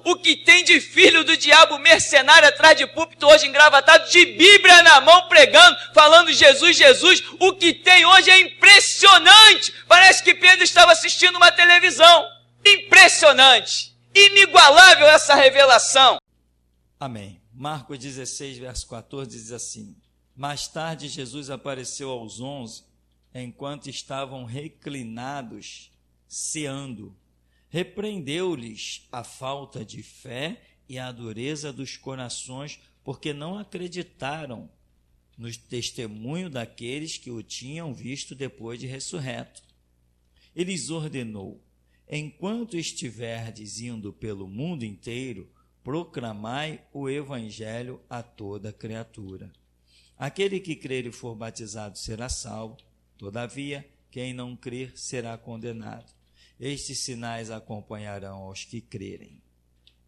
o que tem de filho do diabo mercenário atrás de púlpito hoje engravatado, de Bíblia na mão pregando, falando Jesus, Jesus, o que tem hoje é impressionante. Parece que Pedro estava assistindo uma televisão. Impressionante, inigualável essa revelação. Amém. Marcos 16, verso 14 diz assim: mais tarde Jesus apareceu aos 11, enquanto estavam reclinados, ceando. Repreendeu-lhes a falta de fé e a dureza dos corações, porque não acreditaram no testemunho daqueles que o tinham visto depois de ressurreto. E lhes ordenou: enquanto estiverdes indo pelo mundo inteiro, proclamai o evangelho a toda criatura. Aquele que crer e for batizado será salvo, todavia, quem não crer será condenado. Estes sinais acompanharão aos que crerem.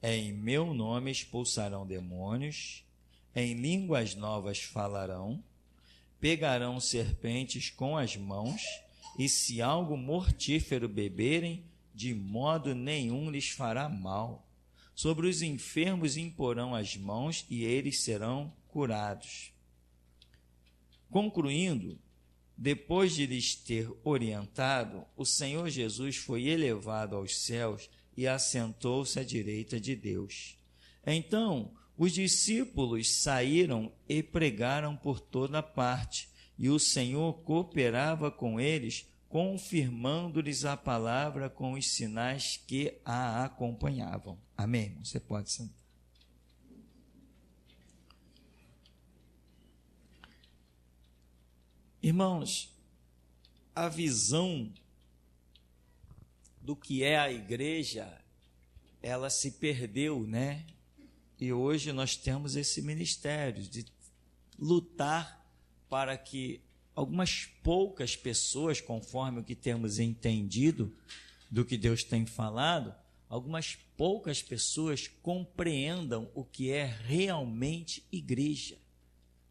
Em meu nome expulsarão demônios, em línguas novas falarão, pegarão serpentes com as mãos, e se algo mortífero beberem, de modo nenhum lhes fará mal. Sobre os enfermos imporão as mãos, e eles serão curados. Concluindo, depois de lhes ter orientado, o Senhor Jesus foi elevado aos céus e assentou-se à direita de Deus. Então, os discípulos saíram e pregaram por toda parte, e o Senhor cooperava com eles, confirmando-lhes a palavra com os sinais que a acompanhavam. Amém? Você pode sentar. Irmãos, a visão do que é a igreja, ela se perdeu, né? E hoje nós temos esse ministério de lutar para que algumas poucas pessoas, conforme o que temos entendido do que Deus tem falado, algumas poucas pessoas compreendam o que é realmente igreja.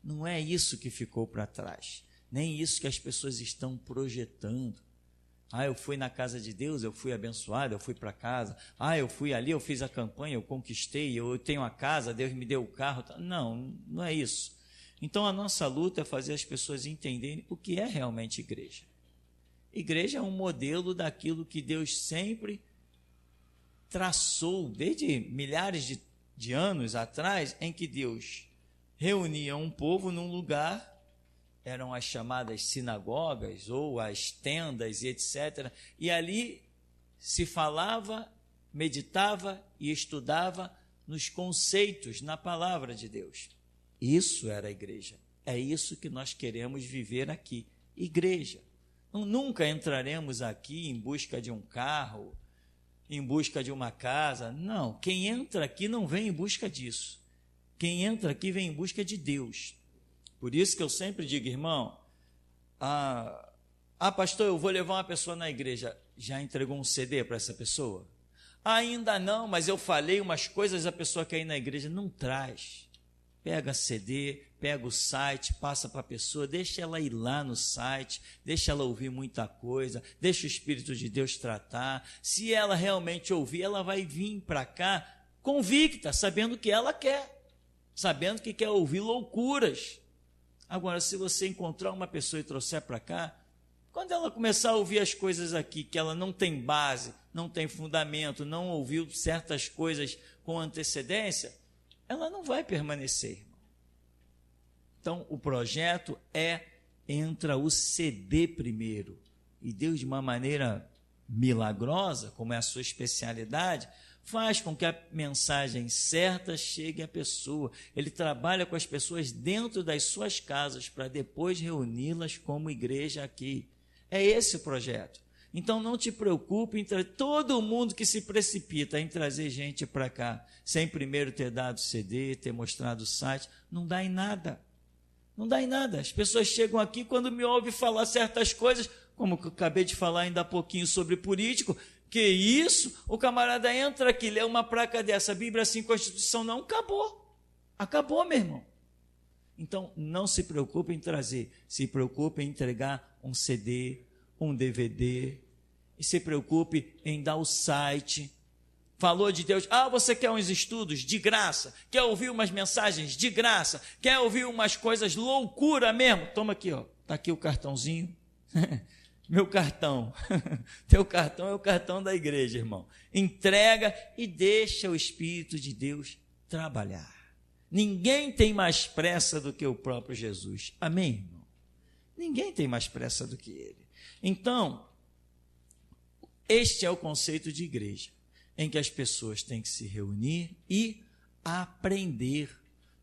Não é isso que ficou para trás, nem isso que as pessoas estão projetando. Eu fui na casa de Deus, eu fui abençoado, eu fui para casa. Eu fui ali, eu fiz a campanha, eu conquistei, eu tenho a casa, Deus me deu o carro. Não, não é isso. Então, a nossa luta é fazer as pessoas entenderem o que é realmente igreja. Igreja é um modelo daquilo que Deus sempre traçou, desde milhares de anos atrás, em que Deus reunia um povo num lugar, eram as chamadas sinagogas ou as tendas e etc. E ali se falava, meditava e estudava nos conceitos, na palavra de Deus. Isso era a igreja. É isso que nós queremos viver aqui. Igreja. Nunca entraremos aqui em busca de um carro, em busca de uma casa. Não, quem entra aqui não vem em busca disso. Quem entra aqui vem em busca de Deus. Por isso que eu sempre digo, irmão, pastor, eu vou levar uma pessoa na igreja. Já entregou um CD para essa pessoa? Ainda não, mas eu falei umas coisas, a pessoa quer ir na igreja. Não traz. Pega CD, pega o site, passa para a pessoa, deixa ela ir lá no site, deixa ela ouvir muita coisa, deixa o Espírito de Deus tratar. Se ela realmente ouvir, ela vai vir para cá convicta, sabendo que ela quer, sabendo que quer ouvir loucuras. Agora, se você encontrar uma pessoa e trouxer para cá, quando ela começar a ouvir as coisas aqui, que ela não tem base, não tem fundamento, não ouviu certas coisas com antecedência, ela não vai permanecer, irmão. Então, o projeto entra o CD primeiro. E Deus, de uma maneira milagrosa, como é a sua especialidade, faz com que a mensagem certa chegue à pessoa. Ele trabalha com as pessoas dentro das suas casas para depois reuni-las como igreja aqui. É esse o projeto. Então não te preocupe em todo mundo que se precipita em trazer gente para cá, sem primeiro ter dado CD, ter mostrado o site, não dá em nada. Não dá em nada. As pessoas chegam aqui quando me ouvem falar certas coisas, como eu acabei de falar ainda há pouquinho sobre político. Que isso? O camarada entra aqui, lê uma placa dessa, Bíblia assim, Constituição, não, acabou. Acabou, meu irmão. Então, não se preocupe em trazer, se preocupe em entregar um CD, um DVD, e se preocupe em dar o site, falou de Deus. Você quer uns estudos? De graça. Quer ouvir umas mensagens? De graça. Quer ouvir umas coisas loucura mesmo? Toma aqui, está aqui o cartãozinho. Meu cartão. Teu cartão é o cartão da igreja, irmão. Entrega e deixa o Espírito de Deus trabalhar. Ninguém tem mais pressa do que o próprio Jesus. Amém, irmão? Ninguém tem mais pressa do que ele. Então, este é o conceito de igreja, em que as pessoas têm que se reunir e aprender.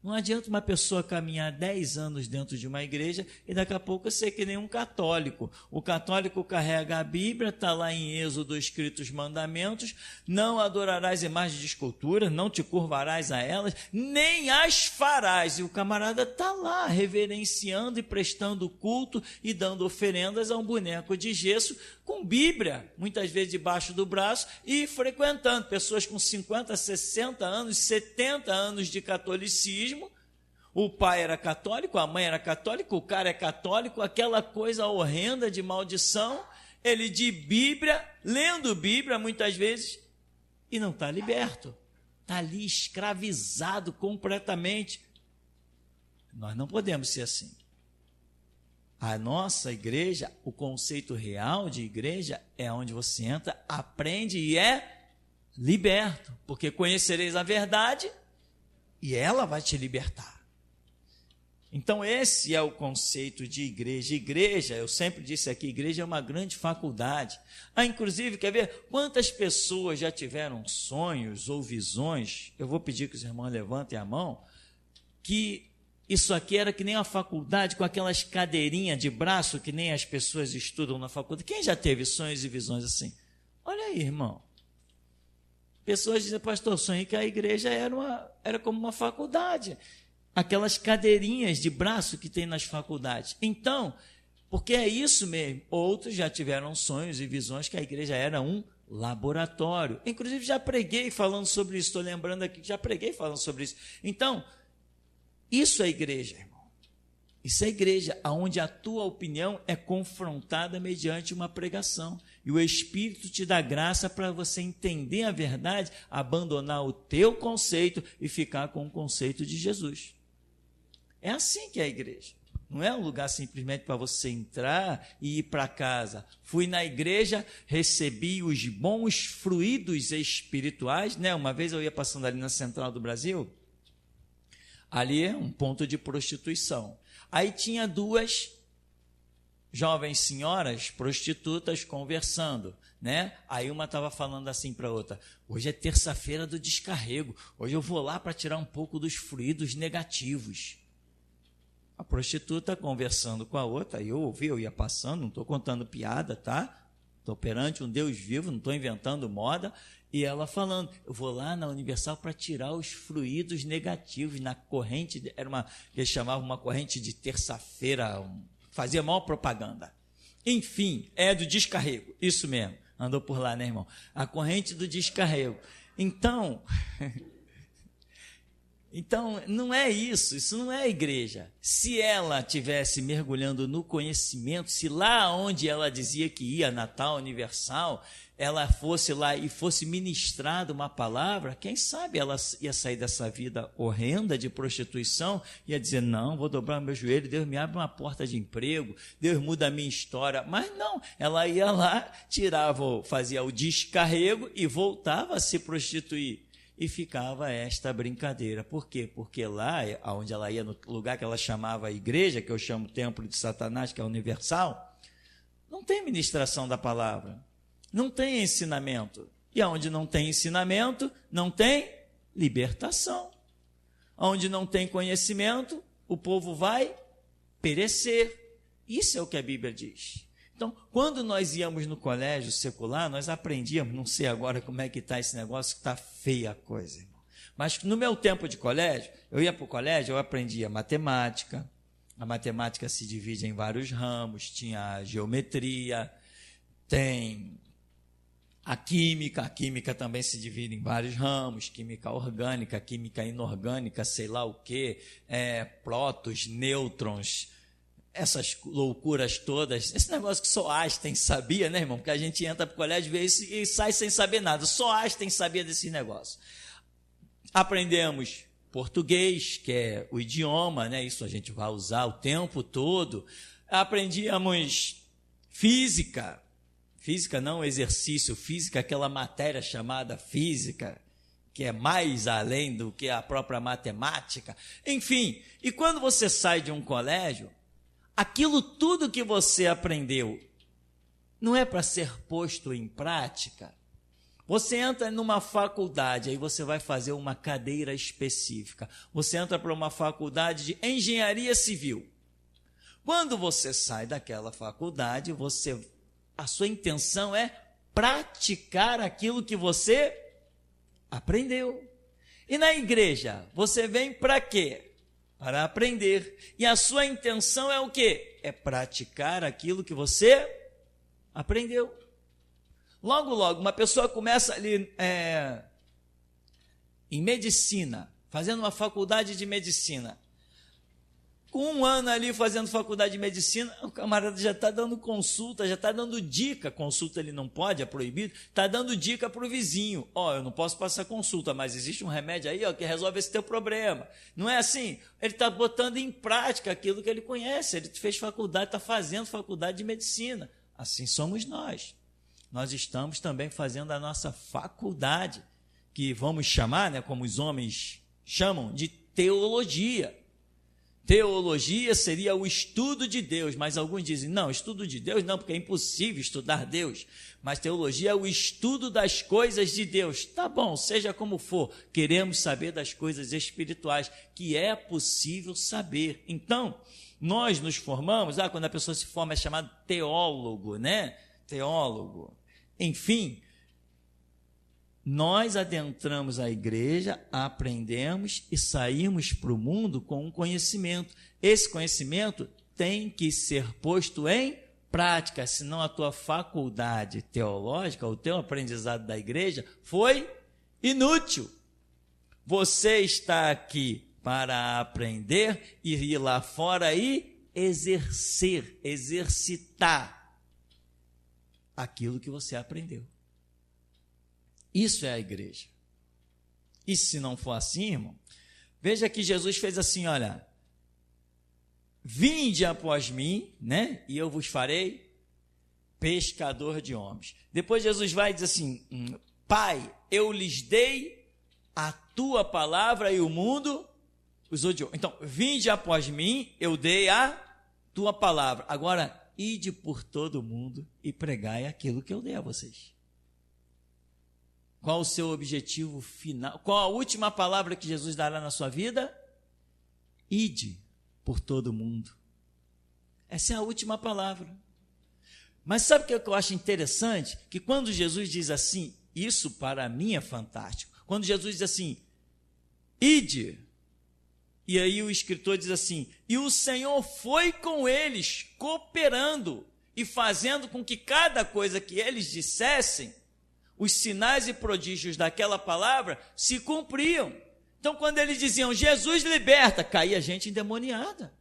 Não adianta uma pessoa caminhar 10 anos dentro de uma igreja e daqui a pouco ser que nem um católico. O católico carrega a Bíblia, está lá em Êxodo escrito os mandamentos: não adorarás imagens de escultura, não te curvarás a elas, nem as farás. E o camarada está lá reverenciando e prestando culto e dando oferendas a um boneco de gesso com Bíblia, muitas vezes debaixo do braço, e frequentando pessoas com 50, 60 anos, 70 anos de catolicismo. O pai era católico, a mãe era católica, o cara é católico, aquela coisa horrenda de maldição, ele de Bíblia, lendo Bíblia muitas vezes, e não está liberto, está ali escravizado completamente. Nós não podemos ser assim. A nossa igreja, o conceito real de igreja é onde você entra, aprende e é liberto, porque conhecereis a verdade e ela vai te libertar. Então esse é o conceito de igreja. Igreja, eu sempre disse aqui, igreja é uma grande faculdade. Inclusive, quer ver quantas pessoas já tiveram sonhos ou visões? Eu vou pedir que os irmãos levantem a mão, que isso aqui era que nem uma faculdade com aquelas cadeirinhas de braço que nem as pessoas estudam na faculdade. Quem já teve sonhos e visões assim? Olha aí, irmão. Pessoas dizem: pastor, sonhei que a igreja era como uma faculdade. Aquelas cadeirinhas de braço que tem nas faculdades. Então, porque é isso mesmo. Outros já tiveram sonhos e visões que a igreja era um laboratório. Inclusive, já preguei falando sobre isso. Estou lembrando aqui que já preguei falando sobre isso. Então, isso é igreja, irmão. Isso é igreja, onde a tua opinião é confrontada mediante uma pregação. E o Espírito te dá graça para você entender a verdade, abandonar o teu conceito e ficar com o conceito de Jesus. É assim que é a igreja. Não é um lugar simplesmente para você entrar e ir para casa. Fui na igreja, recebi os bons fluidos espirituais, né? Uma vez eu ia passando ali na Central do Brasil, ali é um ponto de prostituição. Aí tinha 2 jovens senhoras prostitutas conversando, né? Aí uma estava falando assim para a outra: hoje é terça-feira do descarrego, hoje eu vou lá para tirar um pouco dos fluidos negativos. A prostituta conversando com a outra, eu ouvi, eu ia passando, não estou contando piada, tá? Estou perante um Deus vivo, não estou inventando moda. E ela falando: eu vou lá na Universal para tirar os fluidos negativos na corrente, era uma que eles chamavam uma corrente de terça-feira, fazia maior propaganda. Enfim, é do descarrego, isso mesmo, andou por lá, né, irmão? A corrente do descarrego. Então, não é isso não é a igreja. Se ela tivesse mergulhando no conhecimento, se lá onde ela dizia que ia, Natal Universal, ela fosse lá e fosse ministrada uma palavra, quem sabe ela ia sair dessa vida horrenda de prostituição, ia dizer: não, vou dobrar o meu joelho, Deus me abre uma porta de emprego, Deus muda a minha história. Mas não, ela ia lá, fazia o descarrego e voltava a se prostituir. E ficava esta brincadeira. Por quê? Porque lá, onde ela ia, no lugar que ela chamava igreja, que eu chamo templo de Satanás, que é universal, não tem ministração da palavra, não tem ensinamento. E onde não tem ensinamento, não tem libertação. Onde não tem conhecimento, o povo vai perecer. Isso é o que a Bíblia diz. Então, quando nós íamos no colégio secular, nós aprendíamos, não sei agora como é que está esse negócio, que está feia a coisa, irmão. Mas no meu tempo de colégio, eu ia para o colégio, eu aprendia matemática. A matemática se divide em vários ramos, tinha a geometria, tem a química também se divide em vários ramos, química orgânica, química inorgânica, sei lá o quê, prótons, nêutrons, essas loucuras todas, esse negócio que só Einstein sabia, né, irmão? Porque a gente entra para o colégio, vê isso e sai sem saber nada. Só Einstein sabia desse negócio. Aprendemos português, que é o idioma, né? Isso a gente vai usar o tempo todo. Aprendíamos física não exercício, física, aquela matéria chamada física, que é mais além do que a própria matemática. Enfim, e quando você sai de um colégio, aquilo tudo que você aprendeu não é para ser posto em prática. Você entra numa faculdade, aí você vai fazer uma cadeira específica. Você entra para uma faculdade de engenharia civil. Quando você sai daquela faculdade, a sua intenção é praticar aquilo que você aprendeu. E na igreja, você vem para quê? Para aprender. E a sua intenção é o quê? É praticar aquilo que você aprendeu. Logo, uma pessoa começa ali em medicina, fazendo uma faculdade de medicina. Com 1 ano ali fazendo faculdade de medicina, o camarada já está dando consulta, já está dando dica. Consulta ele não pode, é proibido. Está dando dica para o vizinho. Eu não posso passar consulta, mas existe um remédio aí que resolve esse teu problema. Não é assim? Ele está botando em prática aquilo que ele conhece. Ele fez faculdade, está fazendo faculdade de medicina. Assim somos nós. Nós estamos também fazendo a nossa faculdade, que vamos chamar, né, como os homens chamam, de teologia. Teologia seria o estudo de Deus, mas alguns dizem, não, estudo de Deus não, porque é impossível estudar Deus. Mas teologia é o estudo das coisas de Deus. Tá bom, seja como for, queremos saber das coisas espirituais, que é possível saber. Então, nós nos formamos, quando a pessoa se forma é chamado teólogo, né? Teólogo. Enfim, nós adentramos a igreja, aprendemos e saímos para o mundo com um conhecimento. Esse conhecimento tem que ser posto em prática, senão a tua faculdade teológica, o teu aprendizado da igreja foi inútil. Você está aqui para aprender e ir lá fora e exercitar aquilo que você aprendeu. Isso é a igreja. E se não for assim, irmão, veja que Jesus fez assim, olha, vinde após mim, né? E eu vos farei pescador de homens. Depois Jesus vai e diz assim, Pai, eu lhes dei a tua palavra e o mundo os odiou. Então, vinde após mim, eu dei a tua palavra. Agora, ide por todo o mundo e pregai aquilo que eu dei a vocês. Qual o seu objetivo final? Qual a última palavra que Jesus dará na sua vida? Ide por todo o mundo. Essa é a última palavra. Mas sabe o que eu acho interessante? Que quando Jesus diz assim, isso para mim é fantástico. Quando Jesus diz assim, ide, e aí o escritor diz assim, e o Senhor foi com eles, cooperando e fazendo com que cada coisa que eles dissessem, os sinais e prodígios daquela palavra se cumpriam. Então, quando eles diziam, Jesus liberta, caía gente endemoniada.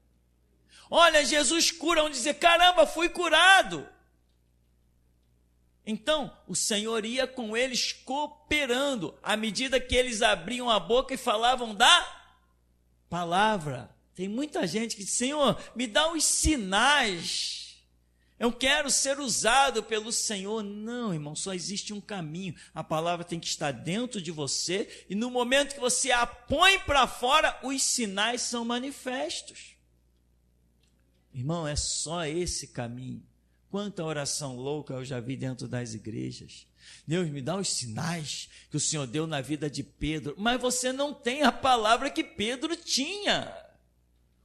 Olha, Jesus cura, vão dizer, caramba, fui curado. Então, o Senhor ia com eles cooperando, à medida que eles abriam a boca e falavam da palavra. Tem muita gente que diz, Senhor, me dá os sinais. Eu quero ser usado pelo Senhor. Não, irmão, só existe um caminho. A palavra tem que estar dentro de você e no momento que você a põe para fora, os sinais são manifestos. Irmão, é só esse caminho. Quanta oração louca eu já vi dentro das igrejas. Deus, me dá os sinais que o Senhor deu na vida de Pedro. Mas você não tem a palavra que Pedro tinha.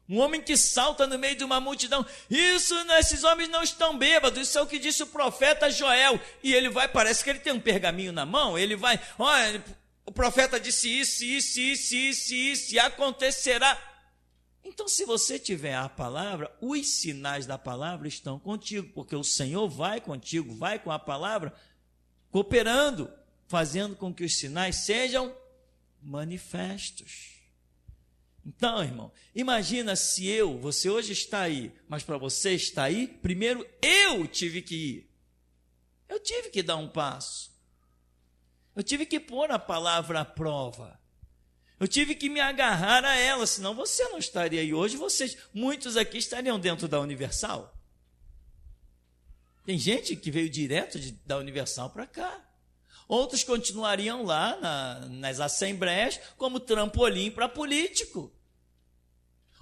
Um homem que salta no meio de uma multidão. Esses homens não estão bêbados. Isso é o que disse o profeta Joel. E ele vai, parece que ele tem um pergaminho na mão. Ele vai, olha, o profeta disse isso, e acontecerá. Então, se você tiver a palavra, os sinais da palavra estão contigo, porque o Senhor vai contigo, vai com a palavra, cooperando, fazendo com que os sinais sejam manifestos. Então, irmão, imagina se você hoje está aí, mas para você estar aí, primeiro eu tive que ir. Eu tive que dar um passo. Eu tive que pôr a palavra à prova. Eu tive que me agarrar a ela, senão você não estaria aí hoje. Muitos aqui estariam dentro da Universal. Tem gente que veio direto da Universal para cá. Outros continuariam lá nas assembleias como trampolim para político.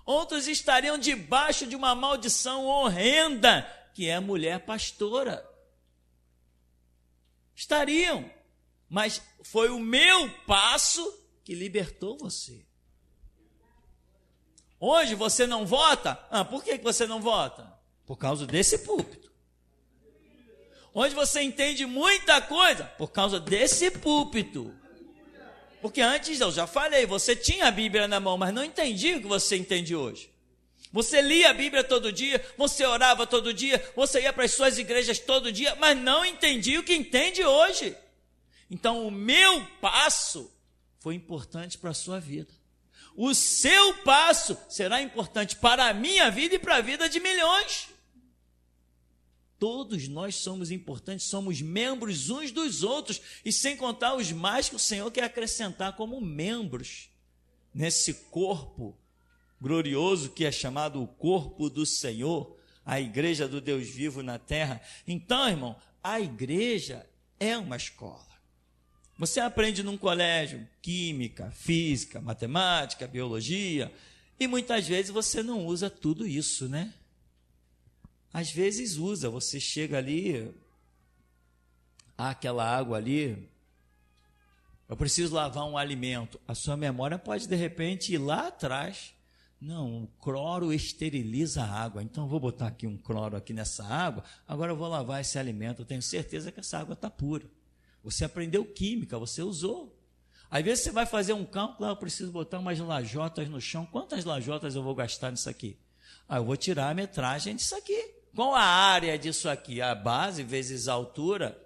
Outros estariam debaixo de uma maldição horrenda, que é a mulher pastora. Estariam, mas foi o meu passo que libertou você. Hoje você não vota? Por que você não vota? Por causa desse púlpito. Hoje você entende muita coisa por causa desse púlpito. Porque antes, eu já falei, você tinha a Bíblia na mão, mas não entendia o que você entende hoje. Você lia a Bíblia todo dia, você orava todo dia, você ia para as suas igrejas todo dia, mas não entendia o que entende hoje. Então, o meu passo foi importante para a sua vida. O seu passo será importante para a minha vida e para a vida de milhões. Todos nós somos importantes, somos membros uns dos outros, e sem contar os mais que o Senhor quer acrescentar como membros nesse corpo glorioso que é chamado o corpo do Senhor, a igreja do Deus vivo na terra. Então, irmão, a igreja é uma escola. Você aprende num colégio química, física, matemática, biologia, e muitas vezes você não usa tudo isso, né? Às vezes usa, você chega ali, aquela água ali, eu preciso lavar um alimento. A sua memória pode, de repente, ir lá atrás. Não, o cloro esteriliza a água, então eu vou botar aqui um cloro aqui nessa água, agora eu vou lavar esse alimento, eu tenho certeza que essa água está pura. Você aprendeu química, você usou. Às vezes você vai fazer um cálculo, eu preciso botar umas lajotas no chão, quantas lajotas eu vou gastar nisso aqui? Eu vou tirar a metragem disso aqui. Qual a área disso aqui? A base vezes a altura.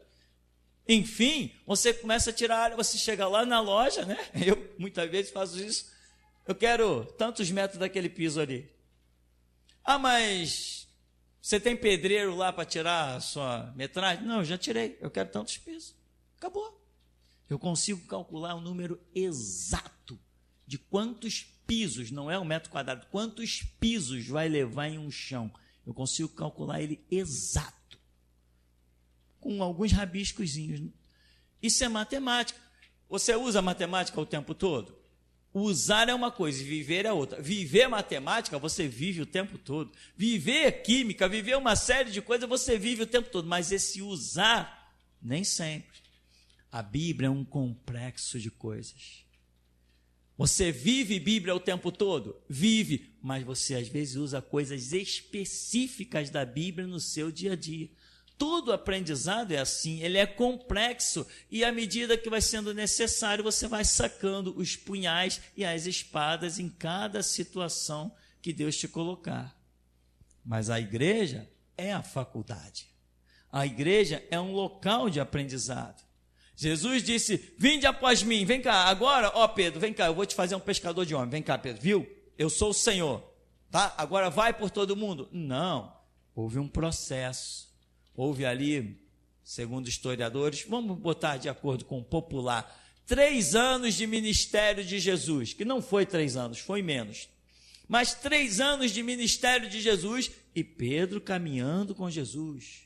Enfim, você começa a tirar a área, você chega lá na loja, né? Eu muitas vezes faço isso. Eu quero tantos metros daquele piso ali. Mas você tem pedreiro lá para tirar a sua metragem? Não, eu já tirei. Eu quero tantos pisos. Acabou. Eu consigo calcular o número exato de quantos pisos, não é um metro quadrado, quantos pisos vai levar em um chão. Eu consigo calcular ele exato, com alguns rabiscozinhos. Isso é matemática. Você usa matemática o tempo todo? Usar é uma coisa e viver é outra. Viver matemática, você vive o tempo todo. Viver química, viver uma série de coisas, você vive o tempo todo. Mas esse usar, nem sempre. A Bíblia é um complexo de coisas. Você vive Bíblia o tempo todo? Vive, mas você às vezes usa coisas específicas da Bíblia no seu dia a dia. Todo aprendizado é assim, ele é complexo, e à medida que vai sendo necessário, você vai sacando os punhais e as espadas em cada situação que Deus te colocar. Mas a igreja é a faculdade. A igreja é um local de aprendizado. Jesus disse, vinde após mim, vem cá, agora, Pedro, vem cá, eu vou te fazer um pescador de homens, vem cá, Pedro, viu? Eu sou o Senhor, tá? Agora vai por todo mundo. Não, houve um processo, houve ali, segundo historiadores, vamos botar de acordo com o popular, 3 anos de ministério de Jesus, que não foi 3 anos, foi menos, mas 3 anos de ministério de Jesus, e Pedro caminhando com Jesus,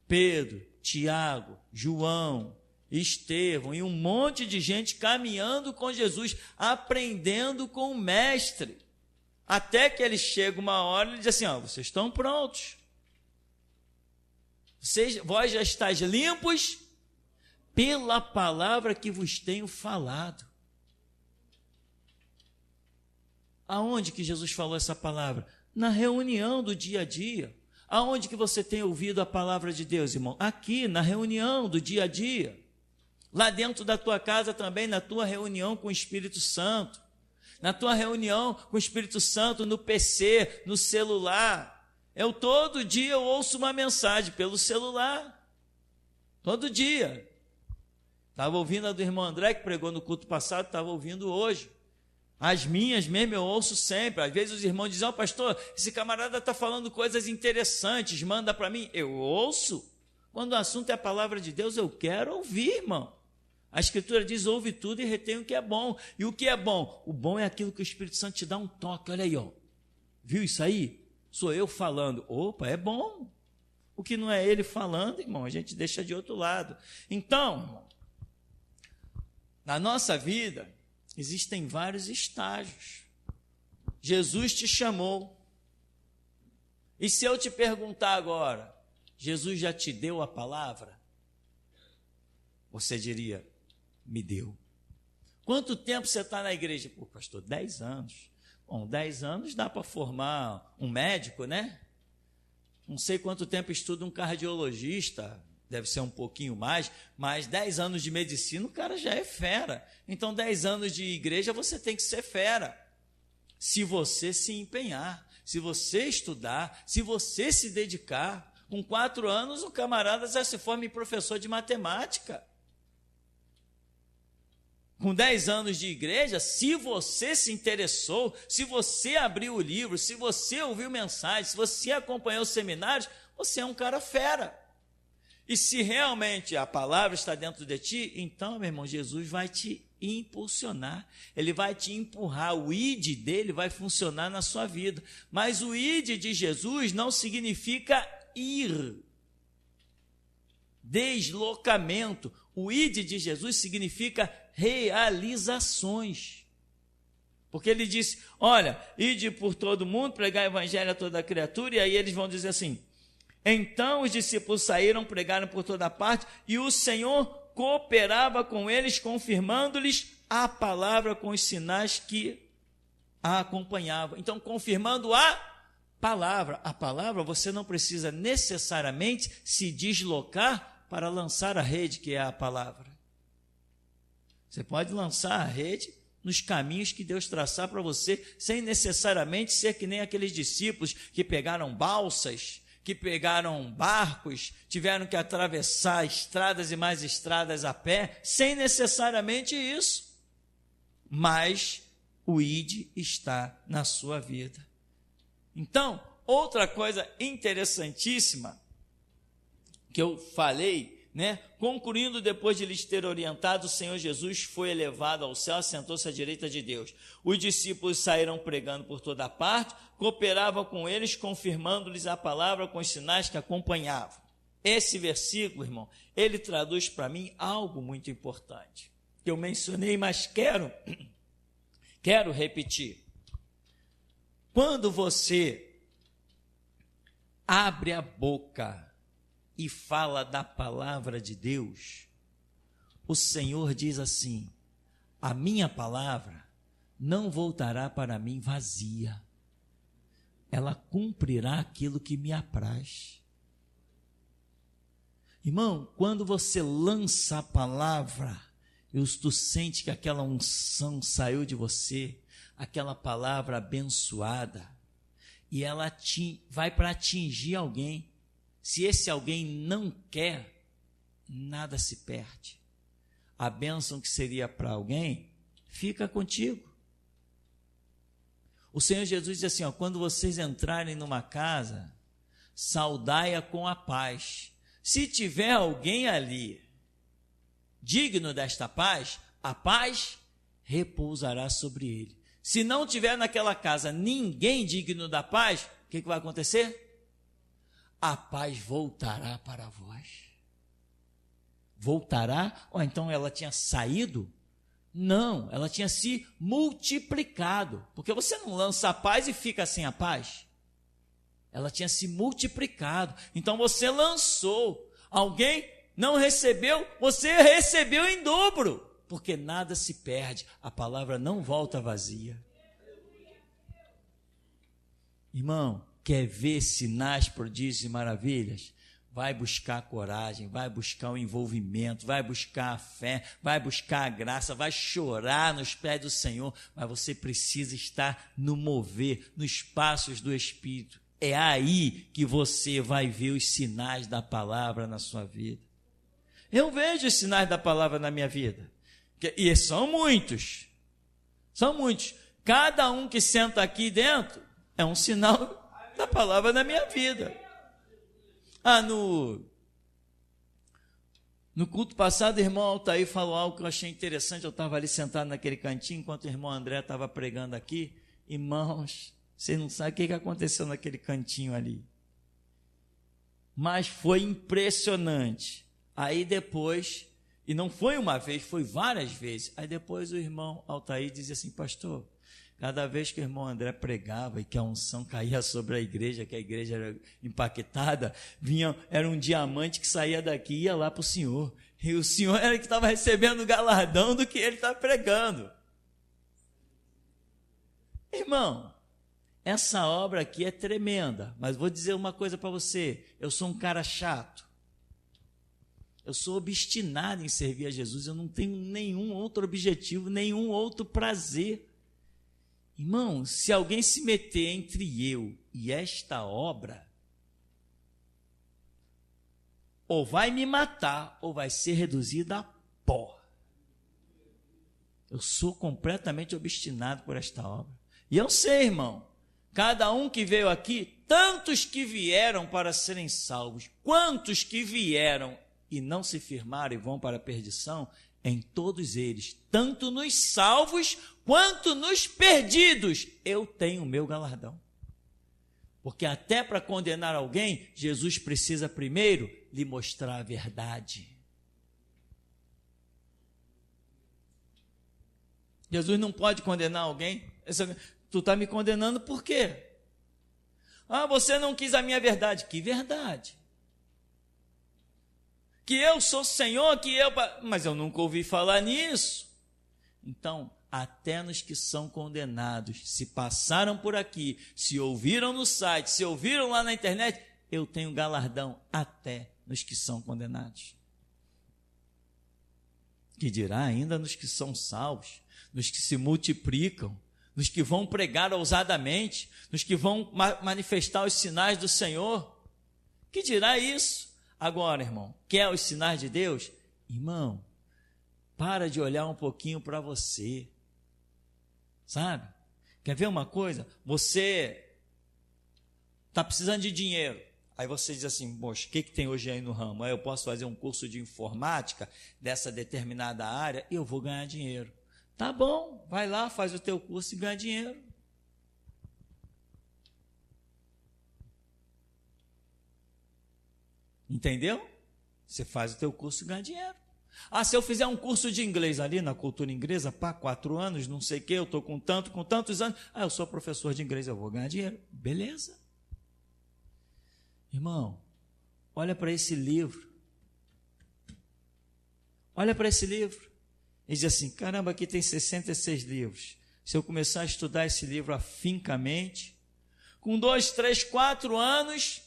Pedro, Tiago, João, Estevão e um monte de gente caminhando com Jesus, aprendendo com o mestre, até que ele chega uma hora e ele diz assim, vocês estão prontos, vós já estáis limpos pela palavra que vos tenho falado. Aonde que Jesus falou essa palavra? Na reunião do dia a dia. Aonde que você tem ouvido a palavra de Deus, irmão? Aqui, na reunião do dia a dia. Lá dentro da tua casa também, na tua reunião com o Espírito Santo. Na tua reunião com o Espírito Santo no PC, no celular. Todo dia eu ouço uma mensagem pelo celular. Todo dia. Estava ouvindo a do irmão André, que pregou no culto passado, estava ouvindo hoje. As minhas mesmo eu ouço sempre. Às vezes os irmãos dizem, pastor, esse camarada está falando coisas interessantes, manda para mim. Eu ouço. Quando o assunto é a palavra de Deus, eu quero ouvir, irmão. A Escritura diz, ouve tudo e retém o que é bom. E o que é bom? O bom é aquilo que o Espírito Santo te dá um toque. Olha aí, ó. Viu isso aí? Sou eu falando. Opa, é bom. O que não é ele falando, irmão, a gente deixa de outro lado. Então, irmão, na nossa vida, existem vários estágios. Jesus te chamou. E se eu te perguntar agora, Jesus já te deu a palavra? Você diria, me deu. Quanto tempo você está na igreja? Pô, pastor, 10 anos. Bom, 10 anos dá para formar um médico, né? Não sei quanto tempo estuda um cardiologista, deve ser um pouquinho mais, mas 10 anos de medicina o cara já é fera. Então 10 anos de igreja você tem que ser fera. Se você se empenhar, se você estudar, se você se dedicar. Com 4 anos o camarada já se forma em professor de matemática. Com 10 anos de igreja, se você se interessou, se você abriu o livro, se você ouviu mensagem, se você acompanhou os seminários, você é um cara fera. E se realmente a palavra está dentro de ti, então, meu irmão, Jesus vai te impulsionar, ele vai te empurrar, o id dele vai funcionar na sua vida. Mas o id de Jesus não significa ir, deslocamento. O id de Jesus significa realizações. Porque ele disse, olha, ide por todo mundo, pregar o evangelho a toda criatura, e aí eles vão dizer assim, então os discípulos saíram, pregaram por toda parte, e o Senhor cooperava com eles, confirmando-lhes a palavra com os sinais que a acompanhavam. Então, confirmando a palavra você não precisa necessariamente se deslocar para lançar a rede, que é a palavra. Você pode lançar a rede nos caminhos que Deus traçar para você, sem necessariamente ser que nem aqueles discípulos que pegaram balsas, que pegaram barcos, tiveram que atravessar estradas e mais estradas a pé, sem necessariamente isso. Mas o ID está na sua vida. Então, outra coisa interessantíssima que eu falei, concluindo, depois de lhes ter orientado, o Senhor Jesus foi elevado ao céu, sentou-se à direita de Deus. Os discípulos saíram pregando por toda parte, cooperavam com eles, confirmando-lhes a palavra com os sinais que acompanhavam. Esse versículo, irmão, ele traduz para mim algo muito importante, que eu mencionei, mas quero repetir. Quando você abre a boca e fala da palavra de Deus, o Senhor diz assim, a minha palavra não voltará para mim vazia, ela cumprirá aquilo que me apraz. Irmão, quando você lança a palavra, tu sente que aquela unção saiu de você, aquela palavra abençoada, e ela vai para atingir alguém. Se esse alguém não quer, nada se perde. A bênção que seria para alguém, fica contigo. O Senhor Jesus diz assim, quando vocês entrarem numa casa, saudai-a com a paz. Se tiver alguém ali digno desta paz, a paz repousará sobre ele. Se não tiver naquela casa ninguém digno da paz, o que vai acontecer? A paz voltará para vós. Voltará? Ou então ela tinha saído? Não, ela tinha se multiplicado. Porque você não lança a paz e fica sem a paz. Ela tinha se multiplicado. Então você lançou. Alguém não recebeu, você recebeu em dobro. Porque nada se perde. A palavra não volta vazia. Irmão, quer ver sinais, prodígios e maravilhas? Vai buscar coragem, vai buscar o envolvimento, vai buscar a fé, vai buscar a graça, vai chorar nos pés do Senhor, mas você precisa estar no mover, nos passos do Espírito. É aí que você vai ver os sinais da palavra na sua vida. Eu vejo os sinais da palavra na minha vida, e são muitos, Cada um que senta aqui dentro é um sinal da palavra na minha vida. No culto passado, o irmão Altair falou algo que eu achei interessante. Eu estava ali sentado naquele cantinho, enquanto o irmão André estava pregando aqui. Irmãos, vocês não sabem o que aconteceu naquele cantinho ali. Mas foi impressionante. Aí depois, e não foi uma vez, foi várias vezes. Aí depois o irmão Altair dizia assim: pastor, cada vez que o irmão André pregava e que a unção caía sobre a igreja, que a igreja era impactada, era um diamante que saía daqui e ia lá para o senhor. E o senhor era que estava recebendo o galardão do que ele estava pregando. Irmão, essa obra aqui é tremenda, mas vou dizer uma coisa para você: eu sou um cara chato. Eu sou obstinado em servir a Jesus, eu não tenho nenhum outro objetivo, nenhum outro prazer. Irmão, se alguém se meter entre eu e esta obra, ou vai me matar, ou vai ser reduzido a pó. Eu sou completamente obstinado por esta obra. E eu sei, irmão, cada um que veio aqui, tantos que vieram para serem salvos, quantos que vieram e não se firmaram e vão para a perdição, em todos eles, tanto nos salvos quanto nos perdidos, eu tenho o meu galardão. Porque até para condenar alguém, Jesus precisa primeiro lhe mostrar a verdade. Jesus não pode condenar alguém. Tu está me condenando por quê? Você não quis a minha verdade. Que verdade? Que eu sou Senhor, mas eu nunca ouvi falar nisso. Então, até nos que são condenados, se passaram por aqui, se ouviram no site, se ouviram lá na internet, eu tenho galardão até nos que são condenados. Que dirá ainda nos que são salvos, nos que se multiplicam, nos que vão pregar ousadamente, nos que vão manifestar os sinais do Senhor. Que dirá isso? Agora, irmão, quer os sinais de Deus? Irmão, para de olhar um pouquinho para você, sabe? Quer ver uma coisa? Você está precisando de dinheiro. Aí você diz assim: poxa, o que tem hoje aí no ramo? Aí eu posso fazer um curso de informática dessa determinada área e eu vou ganhar dinheiro. Tá bom, vai lá, faz o teu curso e ganha dinheiro. Entendeu? Você faz o teu curso e ganha dinheiro. Se eu fizer um curso de inglês ali na cultura inglesa, 4 anos, não sei o que, eu estou com tantos anos, eu sou professor de inglês, eu vou ganhar dinheiro. Beleza. Irmão, olha para esse livro. Olha para esse livro. Ele diz assim: caramba, aqui tem 66 livros. Se eu começar a estudar esse livro afincamente, com 2, 3, 4 anos,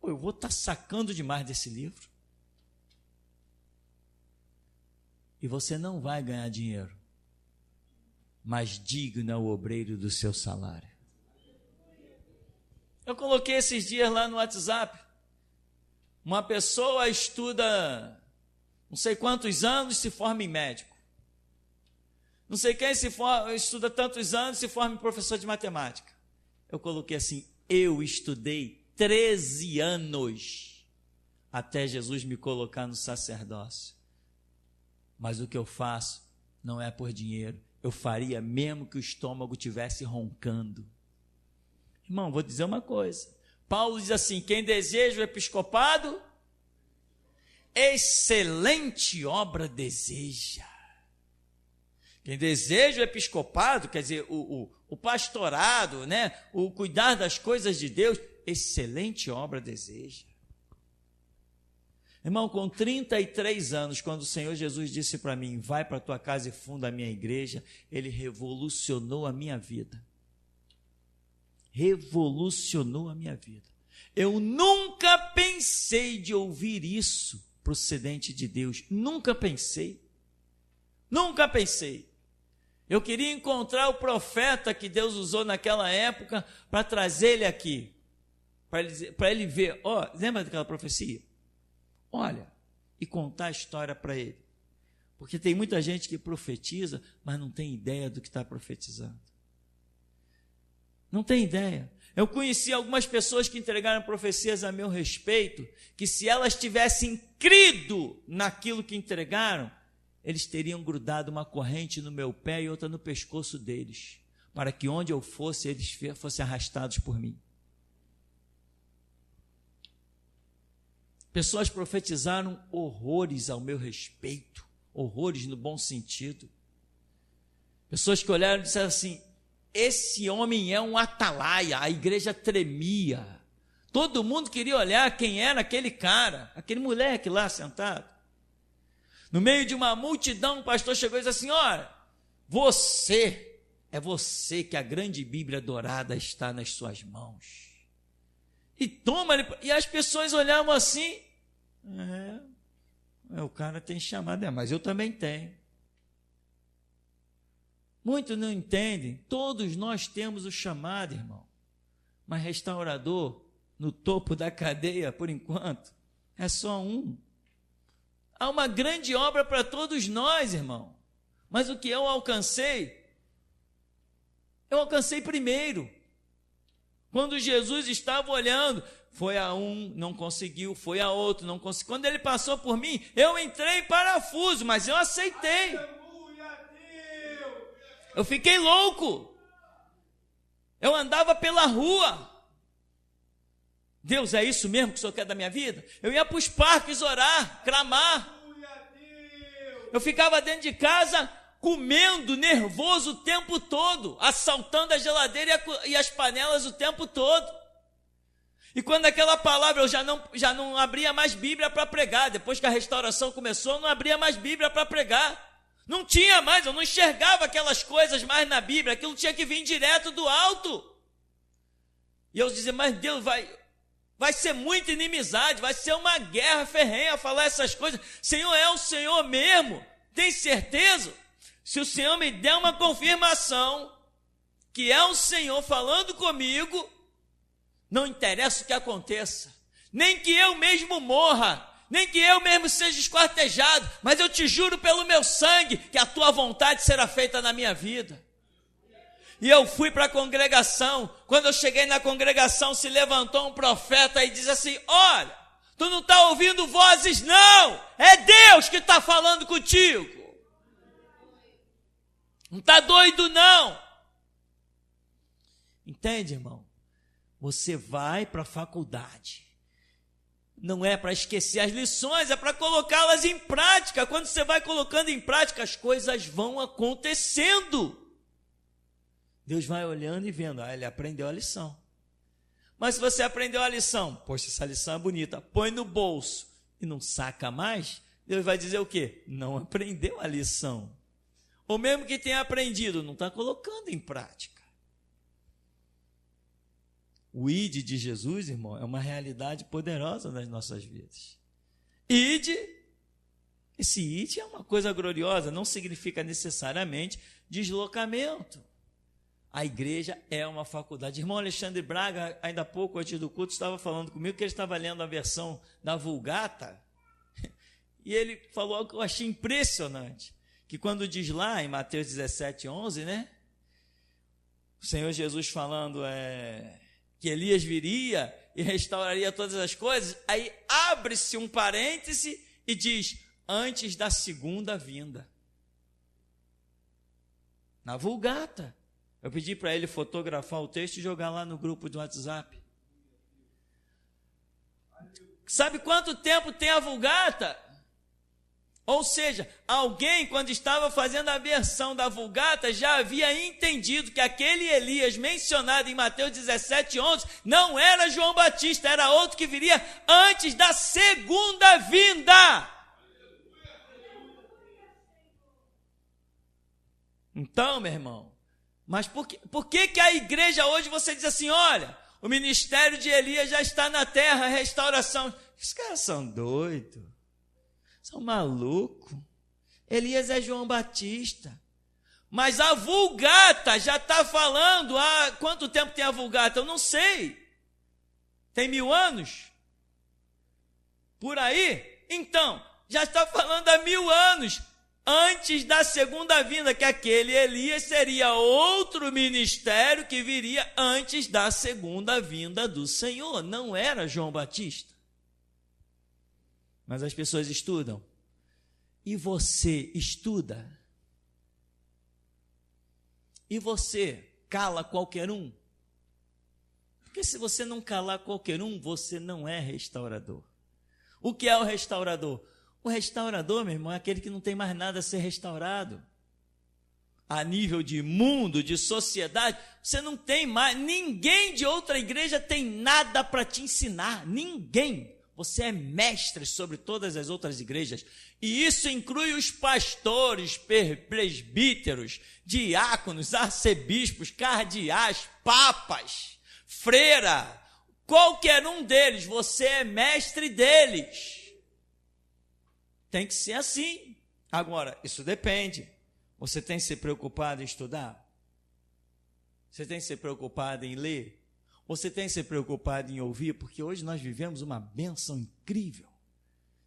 eu vou estar sacando demais desse livro. E você não vai ganhar dinheiro, mas digno é o obreiro do seu salário. Eu coloquei esses dias lá no WhatsApp. Uma pessoa estuda não sei quantos anos, se forma em médico. Não sei quem estuda tantos anos, se forma em professor de matemática. Eu coloquei assim: eu estudei 13 anos até Jesus me colocar no sacerdócio. Mas o que eu faço não é por dinheiro. Eu faria mesmo que o estômago estivesse roncando. Irmão, vou dizer uma coisa. Paulo diz assim: quem deseja o episcopado, excelente obra deseja. Quem deseja o episcopado, quer dizer, o pastorado, né? O cuidar das coisas de Deus, excelente obra deseja. Irmão, com 33 anos, quando o Senhor Jesus disse para mim: vai para a tua casa e funda a minha igreja, Ele revolucionou a minha vida. Revolucionou a minha vida. Eu nunca pensei de ouvir isso procedente de Deus. Nunca pensei. Nunca pensei. Eu queria encontrar o profeta que Deus usou naquela época para trazer ele aqui. Para ele ver, lembra daquela profecia? Olha, e contar a história para ele. Porque tem muita gente que profetiza, mas não tem ideia do que está profetizando. Não tem ideia. Eu conheci algumas pessoas que entregaram profecias a meu respeito, que se elas tivessem crido naquilo que entregaram, eles teriam grudado uma corrente no meu pé e outra no pescoço deles, para que onde eu fosse, eles fossem arrastados por mim. Pessoas profetizaram horrores ao meu respeito, horrores no bom sentido. Pessoas que olharam e disseram assim: esse homem é um atalaia. A igreja tremia. Todo mundo queria olhar quem era aquele cara, aquele moleque lá sentado. No meio de uma multidão, o pastor chegou e disse assim: olha, é você que a grande Bíblia dourada está nas suas mãos. E toma, e as pessoas olhavam assim: o cara tem chamado, mas eu também tenho. Muitos não entendem, todos nós temos o chamado, irmão, mas restaurador no topo da cadeia, por enquanto, é só um. Há uma grande obra para todos nós, irmão, mas o que eu alcancei primeiro. Quando Jesus estava olhando, foi a um, não conseguiu, foi a outro, não conseguiu. Quando ele passou por mim, eu entrei em parafuso, mas eu aceitei. Eu fiquei louco. Eu andava pela rua. Deus, é isso mesmo que o Senhor quer da minha vida? Eu ia para os parques orar, clamar. Eu ficava dentro de casa comendo, nervoso o tempo todo, assaltando a geladeira e as panelas o tempo todo. E quando aquela palavra, eu já não abria mais Bíblia para pregar. Depois que a restauração começou, eu não abria mais Bíblia para pregar. Não tinha mais, eu não enxergava aquelas coisas mais na Bíblia, aquilo tinha que vir direto do alto. E eu dizia: mas Deus, vai ser muita inimizade, vai ser uma guerra ferrenha falar essas coisas. Senhor, é o Senhor mesmo? Tem certeza? Se o Senhor me der uma confirmação que é o Senhor falando comigo, não interessa o que aconteça, nem que eu mesmo morra, nem que eu mesmo seja esquartejado, mas eu te juro pelo meu sangue que a tua vontade será feita na minha vida. E eu fui para a congregação. Quando eu cheguei na congregação, se levantou um profeta e diz assim: olha, tu não está ouvindo vozes não, é Deus que está falando contigo, não está doido não. Entende, irmão? Você vai para a faculdade, não é para esquecer as lições, é para colocá-las em prática. Quando você vai colocando em prática, as coisas vão acontecendo. Deus vai olhando e vendo: ele aprendeu a lição. Mas se você aprendeu a lição, poxa, essa lição é bonita, põe no bolso e não saca mais, Deus vai dizer o quê? Não aprendeu a lição. Ou mesmo que tenha aprendido, não está colocando em prática. O ide de Jesus, irmão, é uma realidade poderosa nas nossas vidas. Ide, esse ide é uma coisa gloriosa, não significa necessariamente deslocamento. A igreja é uma faculdade. Irmão Alexandre Braga, ainda há pouco, antes do culto, estava falando comigo que ele estava lendo a versão da Vulgata, e ele falou algo que eu achei impressionante, que quando diz lá em Mateus 17:11, né, o Senhor Jesus falando que Elias viria e restauraria todas as coisas, aí abre-se um parêntese e diz: antes da segunda vinda. Na Vulgata. Eu pedi para ele fotografar o texto e jogar lá no grupo do WhatsApp. Sabe quanto tempo tem a Vulgata? Ou seja, alguém, quando estava fazendo a versão da Vulgata, já havia entendido que aquele Elias mencionado em Mateus 17:11 não era João Batista, era outro que viria antes da segunda vinda. Então, meu irmão, mas por que a igreja hoje você diz assim: olha, o ministério de Elias já está na terra, restauração? Os caras são doidos, são malucos. Elias é João Batista. Mas a Vulgata já está falando há quanto tempo tem a Vulgata? Eu não sei. Tem 1000 anos? Por aí? Então, já está falando há 1000 anos. antes da segunda vinda, que aquele Elias seria outro ministério que viria antes da segunda vinda do Senhor. Não era João Batista. Mas as pessoas estudam. E você estuda? E você cala qualquer um? Porque se você não calar qualquer um, você não é restaurador. O que é o restaurador? O restaurador, meu irmão, é aquele que não tem mais nada a ser restaurado. A nível de mundo, de sociedade, você não tem mais, ninguém de outra igreja tem nada para te ensinar, ninguém. Você é mestre sobre todas as outras igrejas. E isso inclui os pastores, presbíteros, diáconos, arcebispos, cardeais, papas, freira, qualquer um deles, você é mestre deles. Tem que ser assim. Agora, isso depende. Você tem que ser preocupado em estudar? Você tem que ser preocupado em ler? Você tem que ser preocupado em ouvir? Porque hoje nós vivemos uma bênção incrível.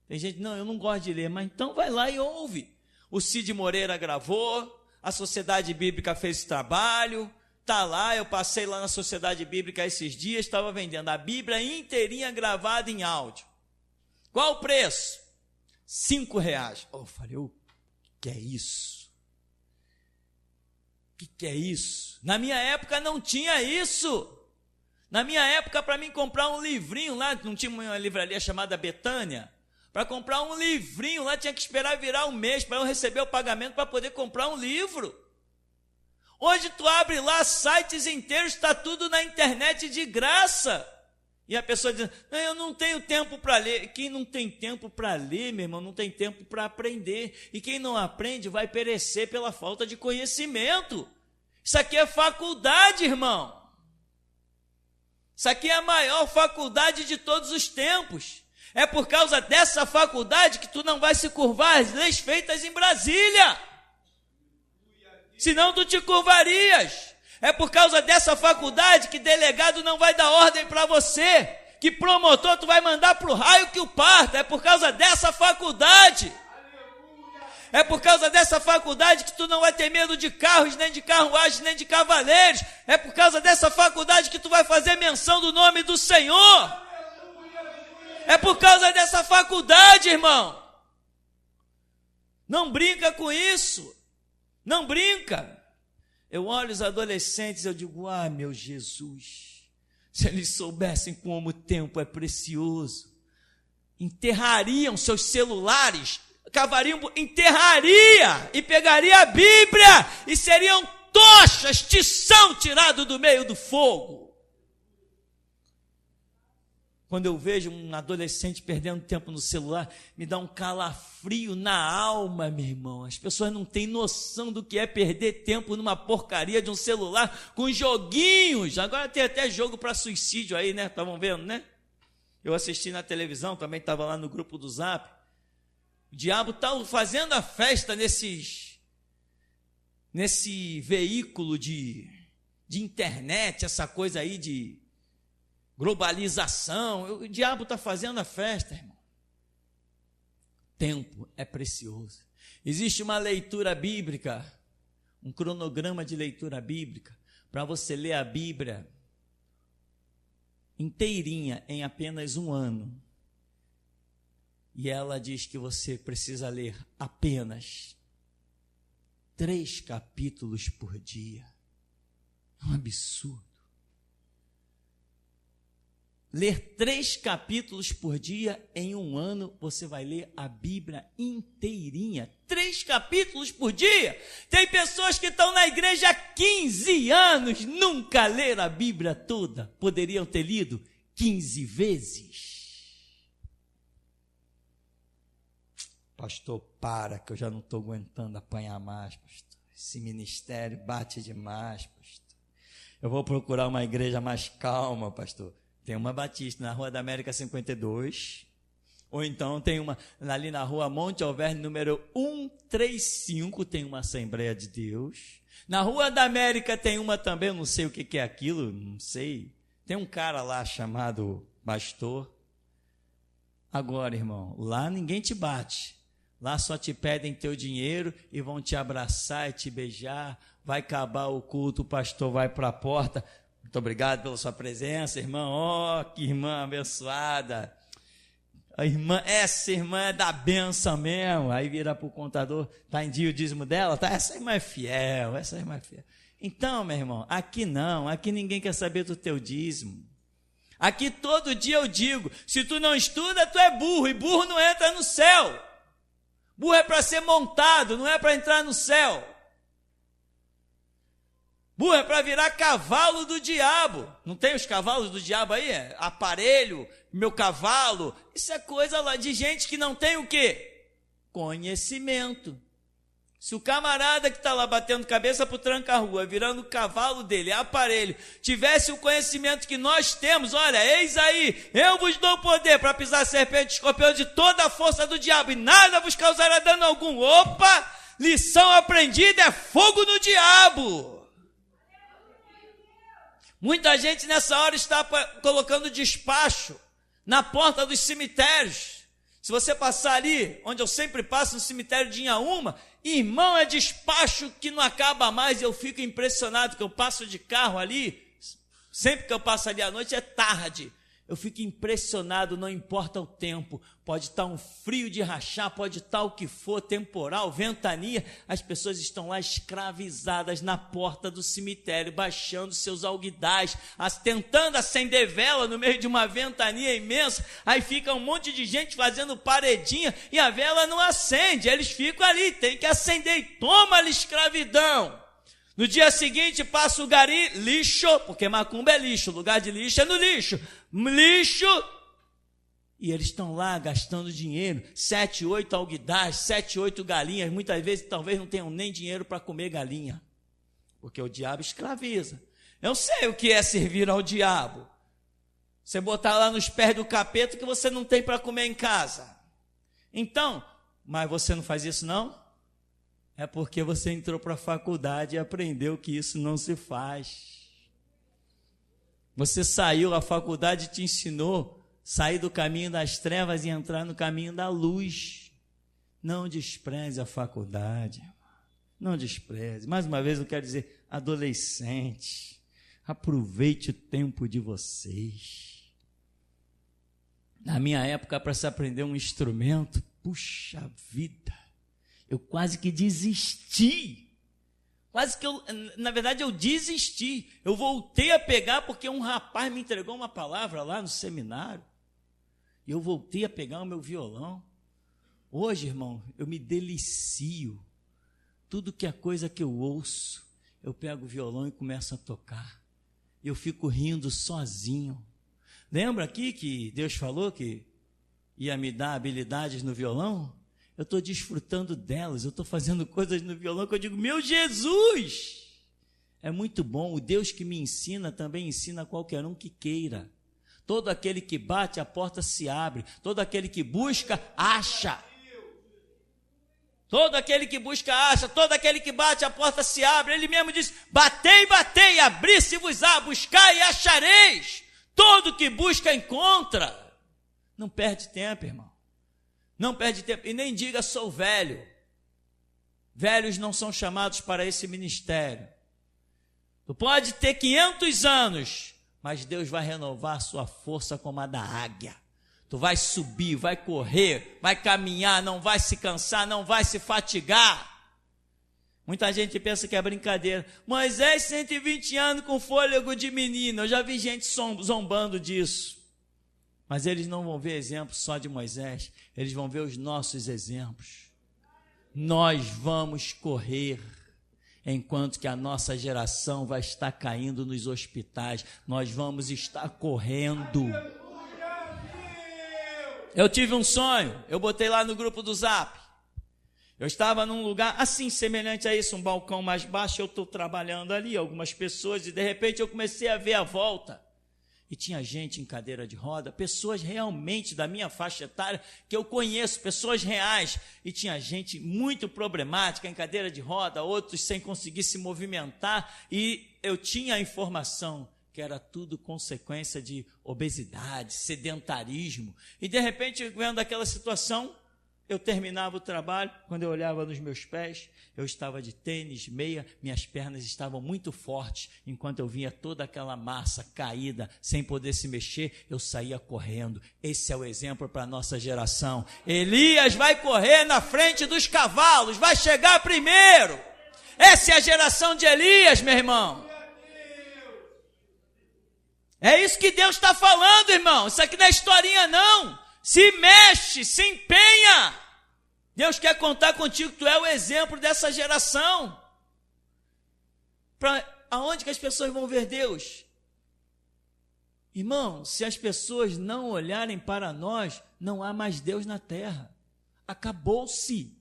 Tem gente, não, eu não gosto de ler, mas então vai lá e ouve. O Cid Moreira gravou, a Sociedade Bíblica fez esse trabalho, está lá, eu passei lá na Sociedade Bíblica esses dias, estava vendendo a Bíblia inteirinha gravada em áudio. Qual o preço? R$5. Eu falei, o que é isso? O que é isso? Na minha época não tinha isso. Na minha época, para mim comprar um livrinho lá, não tinha uma livraria chamada Betânia, para comprar um livrinho lá tinha que esperar virar um mês para eu receber o pagamento para poder comprar um livro. Hoje tu abre lá sites inteiros, está tudo na internet de graça. E a pessoa diz, eu não tenho tempo para ler. Quem não tem tempo para ler, meu irmão, não tem tempo para aprender. E quem não aprende vai perecer pela falta de conhecimento. Isso aqui é faculdade, irmão. Isso aqui é a maior faculdade de todos os tempos. É por causa dessa faculdade que tu não vai se curvar às leis feitas em Brasília. Senão tu te curvarias. É por causa dessa faculdade que delegado não vai dar ordem para você, que promotor tu vai mandar para o raio que o parta. É por causa dessa faculdade. É por causa dessa faculdade que tu não vai ter medo de carros, nem de carruagens, nem de cavaleiros. É por causa dessa faculdade que tu vai fazer menção do nome do Senhor. É por causa dessa faculdade, irmão. Não brinca com isso. Não brinca. Eu olho os adolescentes e eu digo, meu Jesus, se eles soubessem como o tempo é precioso, enterrariam seus celulares, enterraria e pegaria a Bíblia e seriam tochas, tição tirado do meio do fogo. Quando eu vejo um adolescente perdendo tempo no celular, me dá um calafrio na alma, meu irmão. As pessoas não têm noção do que é perder tempo numa porcaria de um celular com joguinhos. Agora tem até jogo para suicídio aí, né? Estavam vendo, né? Eu assisti na televisão, também estava lá no grupo do Zap. O diabo está fazendo a festa nesse veículo de internet, essa coisa aí de globalização. O diabo está fazendo a festa, irmão. Tempo é precioso. Existe uma leitura bíblica, um cronograma de leitura bíblica, para você ler a Bíblia inteirinha em apenas 1 ano. E ela diz que você precisa ler apenas 3 capítulos por dia. É um absurdo. Ler 3 capítulos por dia, em 1 ano, você vai ler a Bíblia inteirinha. 3 capítulos por dia. Tem pessoas que estão na igreja há 15 anos, nunca leram a Bíblia toda. Poderiam ter lido 15 vezes. Pastor, para, que eu já não estou aguentando apanhar mais, pastor. Esse ministério bate demais, pastor. Eu vou procurar uma igreja mais calma, pastor. Tem uma Batista na Rua da América 52, ou então tem uma ali na Rua Monte Alverne, número 135, tem uma Assembleia de Deus. Na Rua da América tem uma também, eu não sei o que é aquilo, não sei. Tem um cara lá chamado pastor. Agora, irmão, lá ninguém te bate, Lá só te pedem teu dinheiro e vão te abraçar e te beijar. Vai acabar o culto, o pastor vai para a porta. Muito obrigado pela sua presença, irmã. Oh, que irmã abençoada. Essa irmã é da benção mesmo. Aí vira para o contador, está em dia o dízimo dela? Tá, essa irmã é fiel, Então, meu irmão, aqui não, aqui ninguém quer saber do teu dízimo. Aqui todo dia eu digo, se tu não estuda, tu é burro, e burro não entra no céu. Burro é para ser montado, não é para entrar no céu. Burro é para virar cavalo do diabo. Não tem os cavalos do diabo aí? Aparelho, meu cavalo. Isso é coisa lá de gente que não tem o quê? Conhecimento. Se o camarada que está lá batendo cabeça para o tranca-rua, virando o cavalo dele, aparelho, tivesse o conhecimento que nós temos, olha, eis aí, eu vos dou poder para pisar serpente e escorpião de toda a força do diabo, e nada vos causará dano algum. Opa, lição aprendida é fogo no diabo. Muita gente nessa hora está colocando despacho na porta dos cemitérios. Se você passar ali, onde eu sempre passo, no cemitério de Inhaúma, irmão, é despacho que não acaba mais. Eu fico impressionado que eu passo de carro ali, sempre que eu passo ali à noite é tarde. Eu fico impressionado, não importa o tempo, pode estar um frio de rachar, pode estar o que for, temporal, ventania, as pessoas estão lá escravizadas na porta do cemitério, baixando seus alguidais, tentando acender vela no meio de uma ventania imensa. Aí fica um monte de gente fazendo paredinha e a vela não acende, eles ficam ali, tem que acender e toma-lhe escravidão. No dia seguinte passa o gari, lixo, porque macumba é lixo, lugar de lixo é no lixo, e eles estão lá gastando dinheiro, 7, 8 alguidais, 7, 8 galinhas, muitas vezes talvez não tenham nem dinheiro para comer galinha, porque o diabo escraviza. Eu sei o que é servir ao diabo, você botar lá nos pés do capeta que você não tem para comer em casa. Então, mas você não faz isso não? É porque você entrou para a faculdade e aprendeu que isso não se faz. Você saiu, a faculdade te ensinou a sair do caminho das trevas e entrar no caminho da luz. Não despreze a faculdade. Não despreze. Mais uma vez eu quero dizer, adolescente, aproveite o tempo de vocês. Na minha época, para se aprender um instrumento, puxa vida, eu quase que desisti. Na verdade eu desisti. Eu voltei a pegar porque um rapaz me entregou uma palavra lá no seminário. E eu voltei a pegar o meu violão. Hoje, irmão, eu me delicio. Tudo que é coisa que eu ouço, eu pego o violão e começo a tocar. Eu fico rindo sozinho. Lembra aqui que Deus falou que ia me dar habilidades no violão? Eu estou desfrutando delas, eu estou fazendo coisas no violão que eu digo, meu Jesus! É muito bom, o Deus que me ensina também ensina a qualquer um que queira. Todo aquele que bate, a porta se abre. Todo aquele que busca, acha. Todo aquele que busca, acha. Todo aquele que bate, a porta se abre. Ele mesmo diz, batei, abri-se-vos-á, buscai e achareis. Todo que busca, encontra. Não perde tempo, irmão. Não perde tempo, e nem diga sou velho. Velhos não são chamados para esse ministério. Tu pode ter 500 anos, mas Deus vai renovar sua força como a da águia. Tu vai subir, vai correr, vai caminhar, não vai se cansar, não vai se fatigar. Muita gente pensa que é brincadeira. Moisés, 120 anos com fôlego de menino. Eu já vi gente zombando disso. Mas eles não vão ver exemplos só de Moisés, eles vão ver os nossos exemplos. Nós vamos correr, enquanto que a nossa geração vai estar caindo nos hospitais, nós vamos estar correndo. Eu tive um sonho, eu botei lá no grupo do Zap. Eu estava num lugar assim, semelhante a isso, um balcão mais baixo, eu estou trabalhando ali, algumas pessoas, e de repente eu comecei a ver a volta. E tinha gente em cadeira de roda, pessoas realmente da minha faixa etária, que eu conheço, pessoas reais. E tinha gente muito problemática em cadeira de roda, outros sem conseguir se movimentar. E eu tinha a informação que era tudo consequência de obesidade, sedentarismo. E de repente, vendo aquela situação, Eu terminava o trabalho, quando eu olhava nos meus pés, eu estava de tênis, meia, minhas pernas estavam muito fortes. Enquanto eu via toda aquela massa caída, sem poder se mexer, eu saía correndo. Esse é o exemplo para a nossa geração. Elias vai correr na frente dos cavalos, vai chegar primeiro. Essa é a geração de Elias, meu irmão. É isso que Deus está falando, irmão. Isso aqui não é historinha, não. Se mexe, se empenha. Deus quer contar contigo, tu é o exemplo dessa geração. Para aonde que as pessoas vão ver Deus? Irmão, se as pessoas não olharem para nós, não há mais Deus na terra. Acabou-se.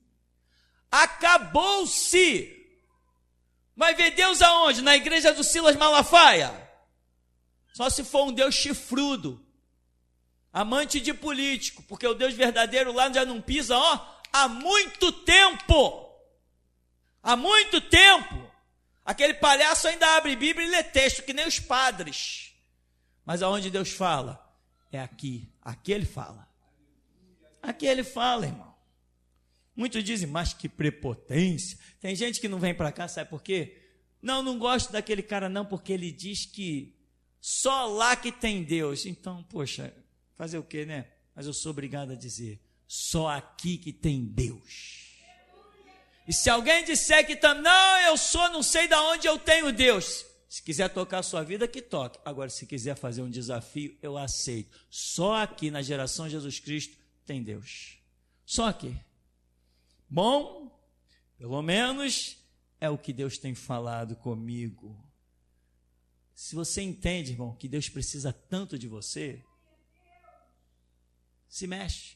Acabou-se. Vai ver Deus aonde? Na igreja do Silas Malafaia? Só se for um Deus chifrudo, amante de político, porque o Deus verdadeiro lá já não pisa, há muito tempo. Há muito tempo. Aquele palhaço ainda abre Bíblia e lê texto, que nem os padres. Mas aonde Deus fala? É aqui. Aqui ele fala. Aqui ele fala, irmão. Muitos dizem, mas que prepotência. Tem gente que não vem para cá, sabe por quê? Não gosto daquele cara não, porque ele diz que só lá que tem Deus. Então, poxa, fazer o quê, né? Mas eu sou obrigado a dizer, só aqui que tem Deus. E se alguém disser que não sei de onde eu tenho Deus. Se quiser tocar a sua vida, que toque. Agora, se quiser fazer um desafio, eu aceito. Só aqui na geração de Jesus Cristo tem Deus. Só aqui. Bom, pelo menos é o que Deus tem falado comigo. Se você entende, irmão, que Deus precisa tanto de você, se mexe,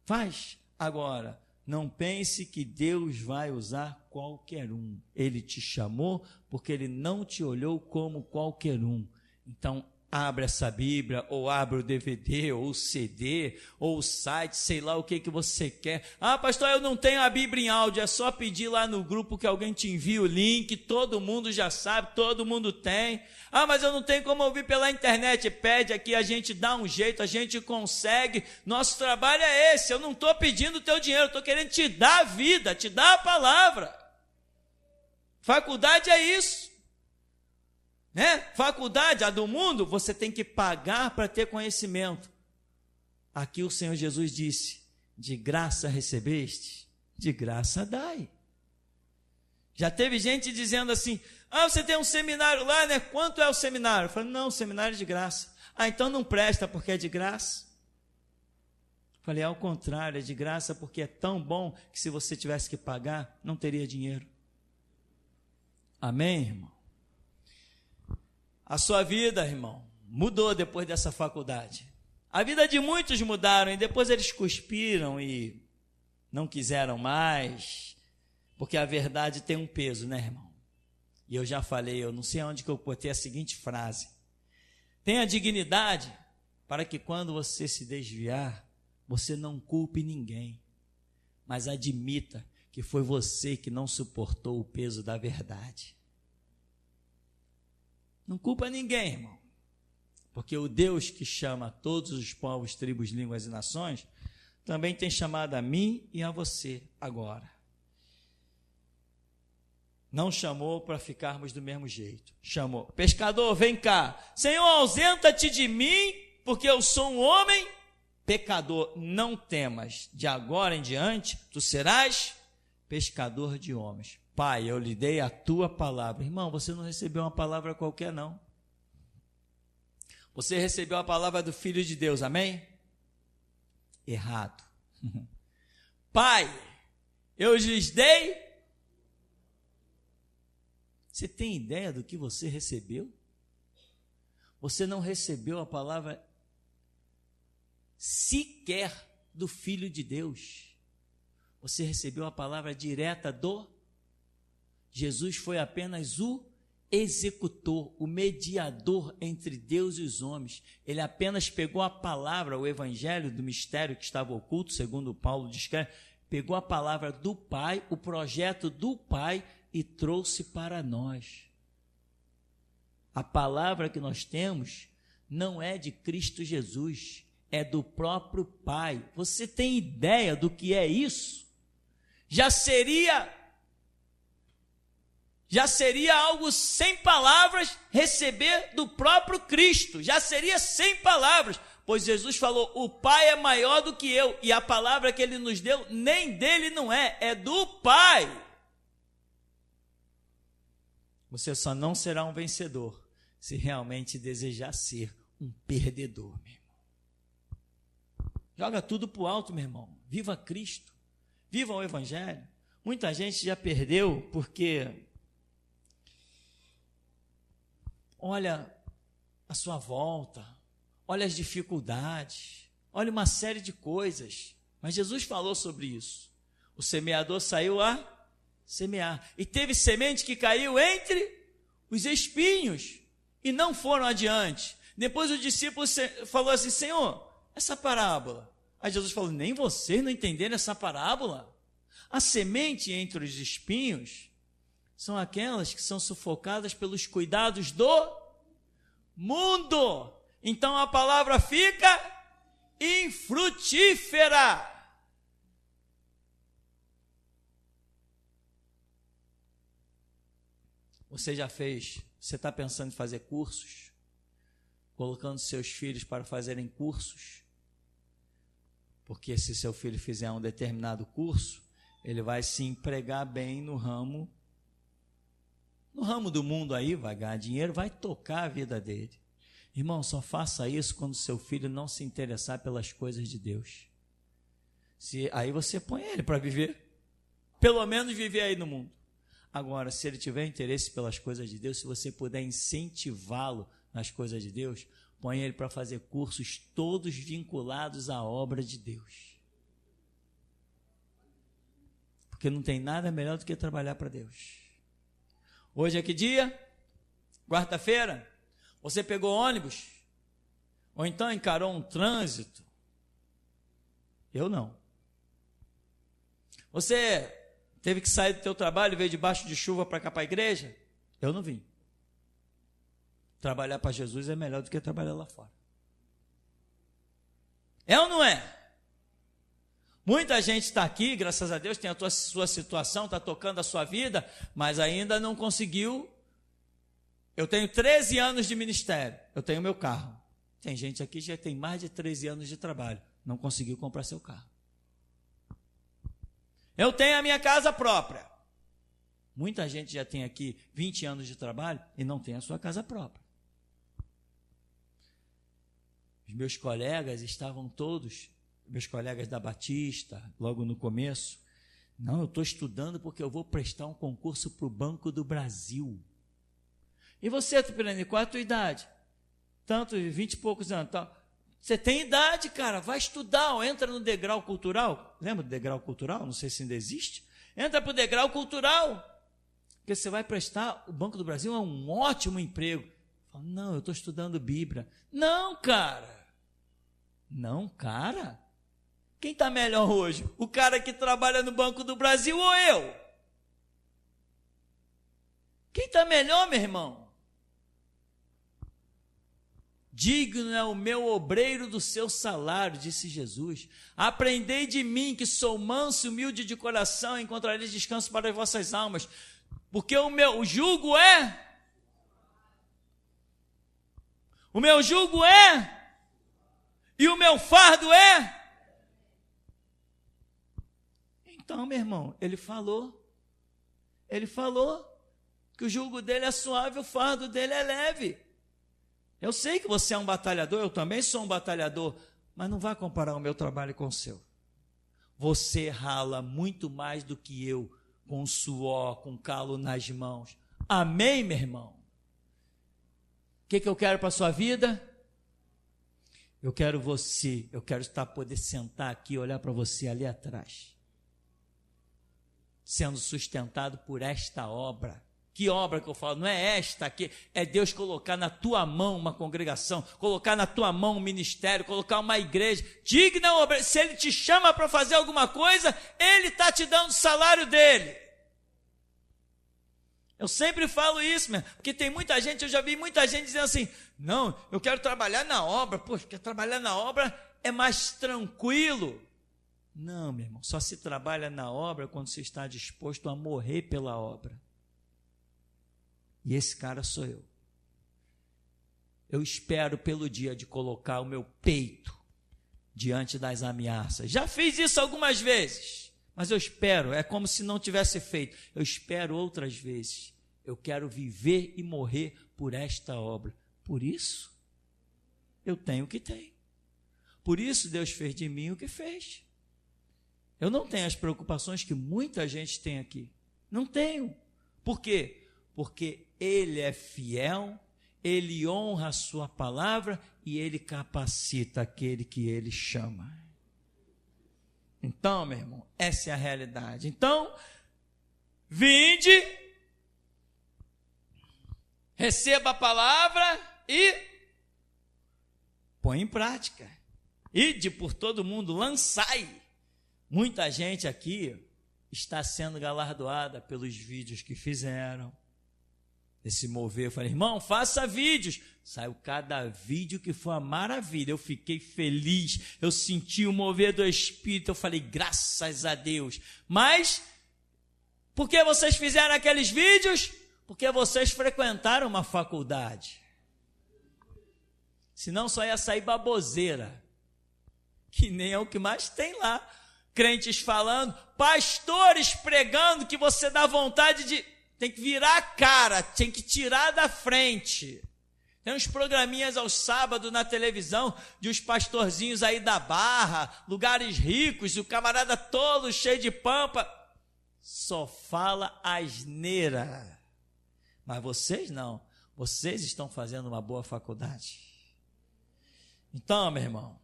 faz. Agora, não pense que Deus vai usar qualquer um. Ele te chamou porque Ele não te olhou como qualquer um. Então, abre essa Bíblia, ou abre o DVD, ou o CD, ou o site, sei lá o que você quer. Pastor, eu não tenho a Bíblia em áudio, é só pedir lá no grupo que alguém te envie o link, todo mundo já sabe, todo mundo tem. Mas eu não tenho como ouvir pela internet. Pede aqui, a gente dá um jeito, a gente consegue. Nosso trabalho é esse, eu não estou pedindo o teu dinheiro, eu estou querendo te dar a vida, te dar a palavra. Faculdade é isso. Faculdade, a do mundo, você tem que pagar para ter conhecimento. Aqui o Senhor Jesus disse, de graça recebeste, de graça dai. Já teve gente dizendo assim, você tem um seminário lá, né? Quanto é o seminário? Eu falei, não, o seminário é de graça. Então não presta porque é de graça. Eu falei, ao contrário, é de graça porque é tão bom que se você tivesse que pagar, não teria dinheiro. Amém, irmão? A sua vida, irmão, mudou depois dessa faculdade. A vida de muitos mudaram e depois eles cuspiram e não quiseram mais, porque a verdade tem um peso, né, irmão? E eu já falei, eu não sei onde que eu botei a seguinte frase. Tenha dignidade para que quando você se desviar, você não culpe ninguém, mas admita que foi você que não suportou o peso da verdade. Não culpa ninguém, irmão, porque o Deus que chama todos os povos, tribos, línguas e nações, também tem chamado a mim e a você agora. Não chamou para ficarmos do mesmo jeito, chamou, pescador, vem cá, Senhor, ausenta-te de mim, porque eu sou um homem pecador, não temas, de agora em diante, tu serás pescador de homens. Pai, eu lhe dei a tua palavra. Irmão, você não recebeu uma palavra qualquer, não. Você recebeu a palavra do Filho de Deus, amém? Errado. Pai, eu lhes dei. Você tem ideia do que você recebeu? Você não recebeu a palavra sequer do Filho de Deus. Você recebeu a palavra direta do Jesus. Foi apenas o executor, o mediador entre Deus e os homens. Ele apenas pegou a palavra, o evangelho do mistério que estava oculto, segundo Paulo descreve, pegou a palavra do Pai, o projeto do Pai e trouxe para nós. A palavra que nós temos não é de Cristo Jesus, é do próprio Pai. Você tem ideia do que é isso? Já seria algo sem palavras receber do próprio Cristo. Já seria sem palavras, pois Jesus falou, o Pai é maior do que eu, e a palavra que Ele nos deu, nem dele não é, é do Pai. Você só não será um vencedor se realmente desejar ser um perdedor, meu irmão. Joga tudo para o alto, meu irmão. Viva Cristo. Viva o Evangelho. Muita gente já perdeu porque olha a sua volta, olha as dificuldades, olha uma série de coisas. Mas Jesus falou sobre isso. O semeador saiu a semear. E teve semente que caiu entre os espinhos e não foram adiante. Depois o discípulo falou assim, Senhor, essa parábola. Aí Jesus falou, nem vocês não entenderam essa parábola? A semente entre os espinhos são aquelas que são sufocadas pelos cuidados do mundo. Então a palavra fica infrutífera. Você está pensando em fazer cursos? Colocando seus filhos para fazerem cursos? Porque se seu filho fizer um determinado curso, ele vai se empregar bem no ramo do mundo aí, vai ganhar dinheiro, vai tocar a vida dele. Irmão, só faça isso quando seu filho não se interessar pelas coisas de Deus. Aí você põe ele para viver, pelo menos viver aí no mundo. Agora, se ele tiver interesse pelas coisas de Deus, se você puder incentivá-lo nas coisas de Deus, põe ele para fazer cursos todos vinculados à obra de Deus. Porque não tem nada melhor do que trabalhar para Deus. Hoje é que dia? Quarta-feira? Você pegou ônibus? Ou então encarou um trânsito? Eu não. Você teve que sair do teu trabalho e veio debaixo de chuva para cá para a igreja? Eu não vim. Trabalhar para Jesus é melhor do que trabalhar lá fora. É ou não é? Muita gente está aqui, graças a Deus, tem a sua situação, está tocando a sua vida, mas ainda não conseguiu. Eu tenho 13 anos de ministério, eu tenho meu carro. Tem gente aqui que já tem mais de 13 anos de trabalho, não conseguiu comprar seu carro. Eu tenho a minha casa própria. Muita gente já tem aqui 20 anos de trabalho e não tem a sua casa própria. Os meus colegas estavam todos, meus colegas da Batista, logo no começo, não, eu estou estudando porque eu vou prestar um concurso para o Banco do Brasil. E você, Tupirani, qual é a tua idade? Tanto, 20 e poucos anos. Tá. Você tem idade, cara, vai estudar, ou entra no degrau cultural. Lembra do degrau cultural? Não sei se ainda existe. Entra para o degrau cultural, porque você vai prestar, o Banco do Brasil é um ótimo emprego. Fala, não, eu estou estudando Bíblia. Não, cara. Não, cara. Quem está melhor hoje? O cara que trabalha no Banco do Brasil ou eu? Quem está melhor, meu irmão? Digno é o meu obreiro do seu salário, disse Jesus. Aprendei de mim, que sou manso e humilde de coração, e encontrareis descanso para as vossas almas. Porque o meu jugo é... O meu jugo é... E o meu fardo é... Então, meu irmão, ele falou que o jugo dele é suave, o fardo dele é leve. Eu sei que você é um batalhador, eu também sou um batalhador, mas não vá comparar o meu trabalho com o seu. Você rala muito mais do que eu, com suor, com calo nas mãos. Amém, meu irmão? O que eu quero para a sua vida? Eu quero poder sentar aqui e olhar para você ali atrás, sendo sustentado por esta obra. Que obra que eu falo? Não é esta aqui, é Deus colocar na tua mão uma congregação, colocar na tua mão um ministério, colocar uma igreja, digna obra. Se Ele te chama para fazer alguma coisa, Ele está te dando o salário dele. Eu sempre falo isso, porque tem muita gente, eu já vi muita gente dizendo assim, não, eu quero trabalhar na obra. Poxa, quer trabalhar na obra? é mais tranquilo. Não, meu irmão, só se trabalha na obra quando você está disposto a morrer pela obra. E esse cara sou eu. Eu espero pelo dia de colocar o meu peito diante das ameaças. Já fiz isso algumas vezes, mas eu espero, é como se não tivesse feito. Eu espero outras vezes. Eu quero viver e morrer por esta obra. Por isso, eu tenho o que tenho. Por isso, Deus fez de mim o que fez. Eu não tenho as preocupações que muita gente tem aqui. Não tenho. Por quê? Porque Ele é fiel, Ele honra a sua palavra e Ele capacita aquele que Ele chama. Então, meu irmão, essa é a realidade. Então, vinde, receba a palavra e põe em prática. Ide por todo mundo, lançai. Muita gente aqui está sendo galardoada pelos vídeos que fizeram. Esse mover, eu falei, irmão, faça vídeos. Saiu cada vídeo que foi uma maravilha. Eu fiquei feliz, eu senti o mover do Espírito. Eu falei, graças a Deus. Mas, por que vocês fizeram aqueles vídeos? Porque vocês frequentaram uma faculdade. Senão só ia sair baboseira, que nem é o que mais tem lá. Crentes falando, pastores pregando que você dá vontade de... Tem que virar a cara, tem que tirar da frente. Tem uns programinhas aos sábados na televisão, de uns pastorzinhos aí da Barra, lugares ricos, o camarada todo cheio de pampa. Só fala asneira. Mas vocês não. Vocês estão fazendo uma boa faculdade. Então, meu irmão,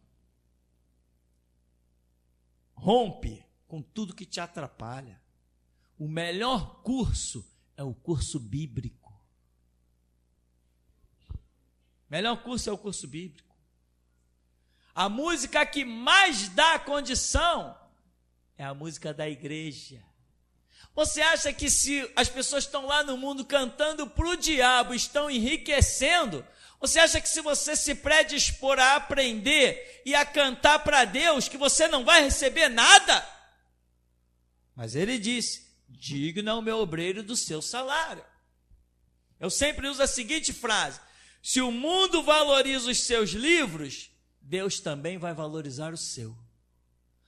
rompe com tudo que te atrapalha. O melhor curso é o curso bíblico. Melhor curso é o curso bíblico. A música que mais dá condição é a música da igreja. Você acha que se as pessoas estão lá no mundo cantando para o diabo, estão enriquecendo? Você acha que se você se predispor a aprender e a cantar para Deus, que você não vai receber nada? Mas ele disse, digno é o meu obreiro do seu salário. Eu sempre uso a seguinte frase, se o mundo valoriza os seus livros, Deus também vai valorizar o seu.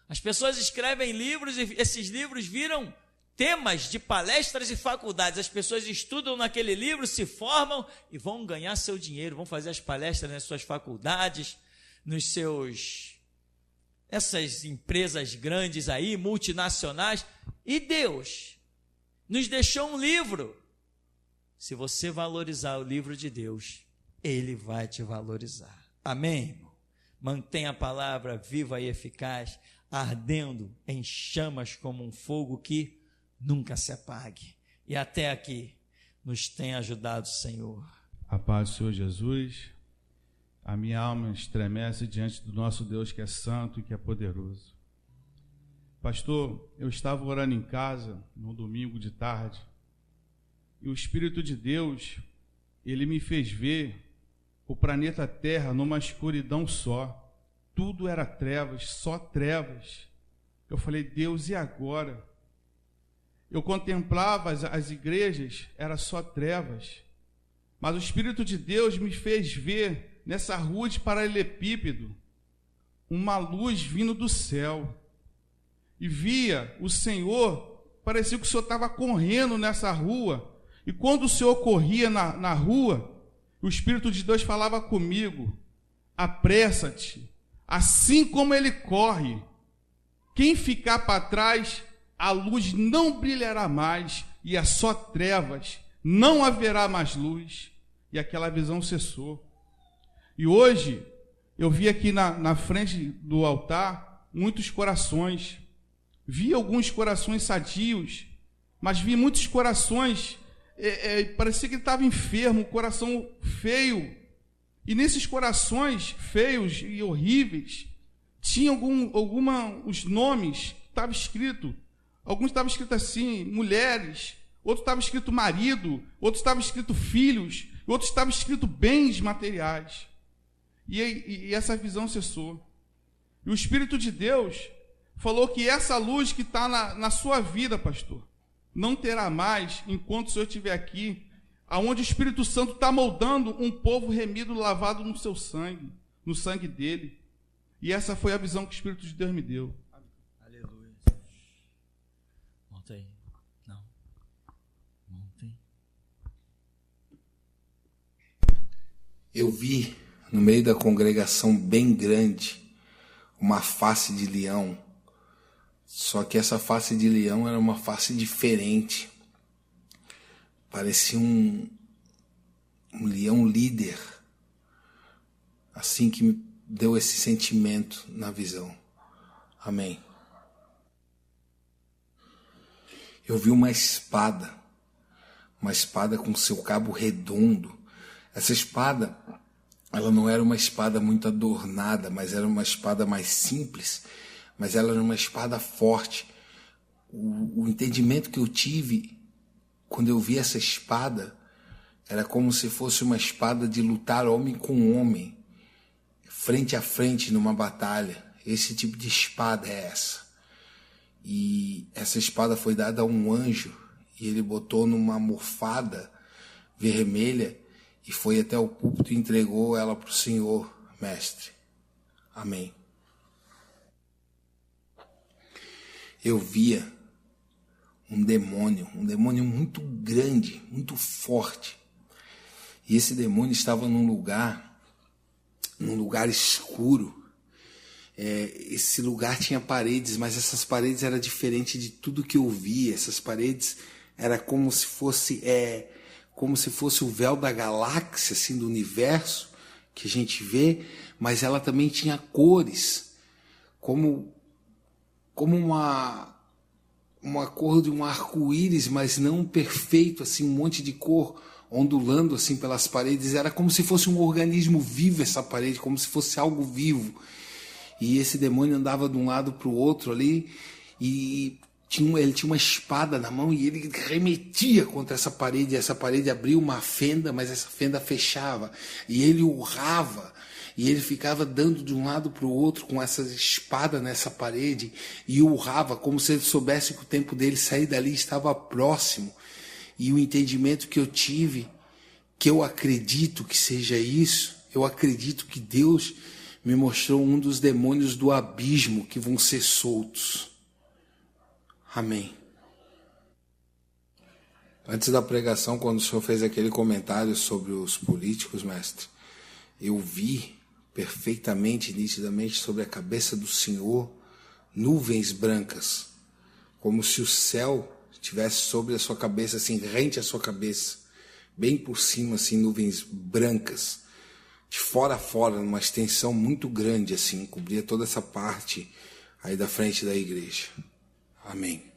As pessoas escrevem livros e esses livros viram temas de palestras e faculdades. As pessoas estudam naquele livro, se formam e vão ganhar seu dinheiro, vão fazer as palestras nas suas faculdades, essas empresas grandes aí, multinacionais. E Deus nos deixou um livro. Se você valorizar o livro de Deus, Ele vai te valorizar. Amém, irmão? Mantenha a palavra viva e eficaz, ardendo em chamas como um fogo que nunca se apague. E até aqui nos tem ajudado o Senhor. A paz do Senhor Jesus. A minha alma estremece diante do nosso Deus que é santo e que é poderoso. Pastor, eu estava orando em casa no domingo de tarde e o Espírito de Deus, Ele me fez ver o planeta Terra numa escuridão só. Tudo era trevas, só trevas. Eu falei, Deus, e agora? Eu contemplava as igrejas, era só trevas. Mas o Espírito de Deus me fez ver nessa rua de paralelepípedo uma luz vindo do céu. E via o Senhor, parecia que o Senhor estava correndo nessa rua. E quando o Senhor corria na rua, o Espírito de Deus falava comigo, apressa-te, assim como ele corre. Quem ficar para trás, a luz não brilhará mais, e é só trevas, não haverá mais luz. E aquela visão cessou. E hoje, eu vi aqui na frente do altar, muitos corações. Vi alguns corações sadios, mas vi muitos corações, parecia que ele estava enfermo, um coração feio. E nesses corações feios e horríveis, tinha os nomes, estava escrito, alguns estavam escritos assim, mulheres, outros estava escrito marido, outros estava escrito filhos, outros estava escrito bens materiais. E essa visão cessou. E o Espírito de Deus falou que essa luz que está na sua vida, pastor, não terá mais enquanto o Senhor estiver aqui, aonde o Espírito Santo está moldando um povo remido, lavado no seu sangue, no sangue dele. E essa foi a visão que o Espírito de Deus me deu. Aleluia. Monta aí. Não. Monta aí. Eu vi no meio da congregação bem grande uma face de leão. Só que essa face de leão era uma face diferente. Parecia um leão líder. Assim que me deu esse sentimento na visão. Amém. Eu vi uma espada com seu cabo redondo. Essa espada, ela não era uma espada muito adornada, mas era uma espada mais simples, mas ela era uma espada forte. O entendimento que eu tive quando eu vi essa espada era como se fosse uma espada de lutar homem com homem, frente a frente numa batalha. Esse tipo de espada é essa. E essa espada foi dada a um anjo, e ele botou numa almofada vermelha e foi até o púlpito e entregou ela para o Senhor, mestre. Amém. Eu via um demônio muito grande, muito forte. E esse demônio estava num lugar escuro. Esse lugar tinha paredes, mas essas paredes eram diferentes de tudo que eu via. Essas paredes era como se fosse o véu da galáxia, assim, do universo que a gente vê, mas ela também tinha cores, como uma cor de um arco-íris, mas não perfeito, assim, um monte de cor ondulando assim pelas paredes. Era como se fosse um organismo vivo essa parede, como se fosse algo vivo. E esse demônio andava de um lado para o outro ali, e ele tinha uma espada na mão, e ele remetia contra essa parede, e essa parede abria uma fenda, mas essa fenda fechava, e ele urrava, e ele ficava dando de um lado para o outro com essa espada nessa parede, e urrava como se ele soubesse que o tempo dele sair dali estava próximo. E o entendimento que eu tive, que eu acredito que seja isso, eu acredito que Deus me mostrou um dos demônios do abismo que vão ser soltos. Amém. Antes da pregação, quando o senhor fez aquele comentário sobre os políticos, mestre, eu vi perfeitamente, nitidamente, sobre a cabeça do senhor, nuvens brancas, como se o céu estivesse sobre a sua cabeça, assim, rente à sua cabeça, bem por cima, assim, nuvens brancas, de fora a fora, numa extensão muito grande, assim, cobria toda essa parte aí da frente da igreja. Amém.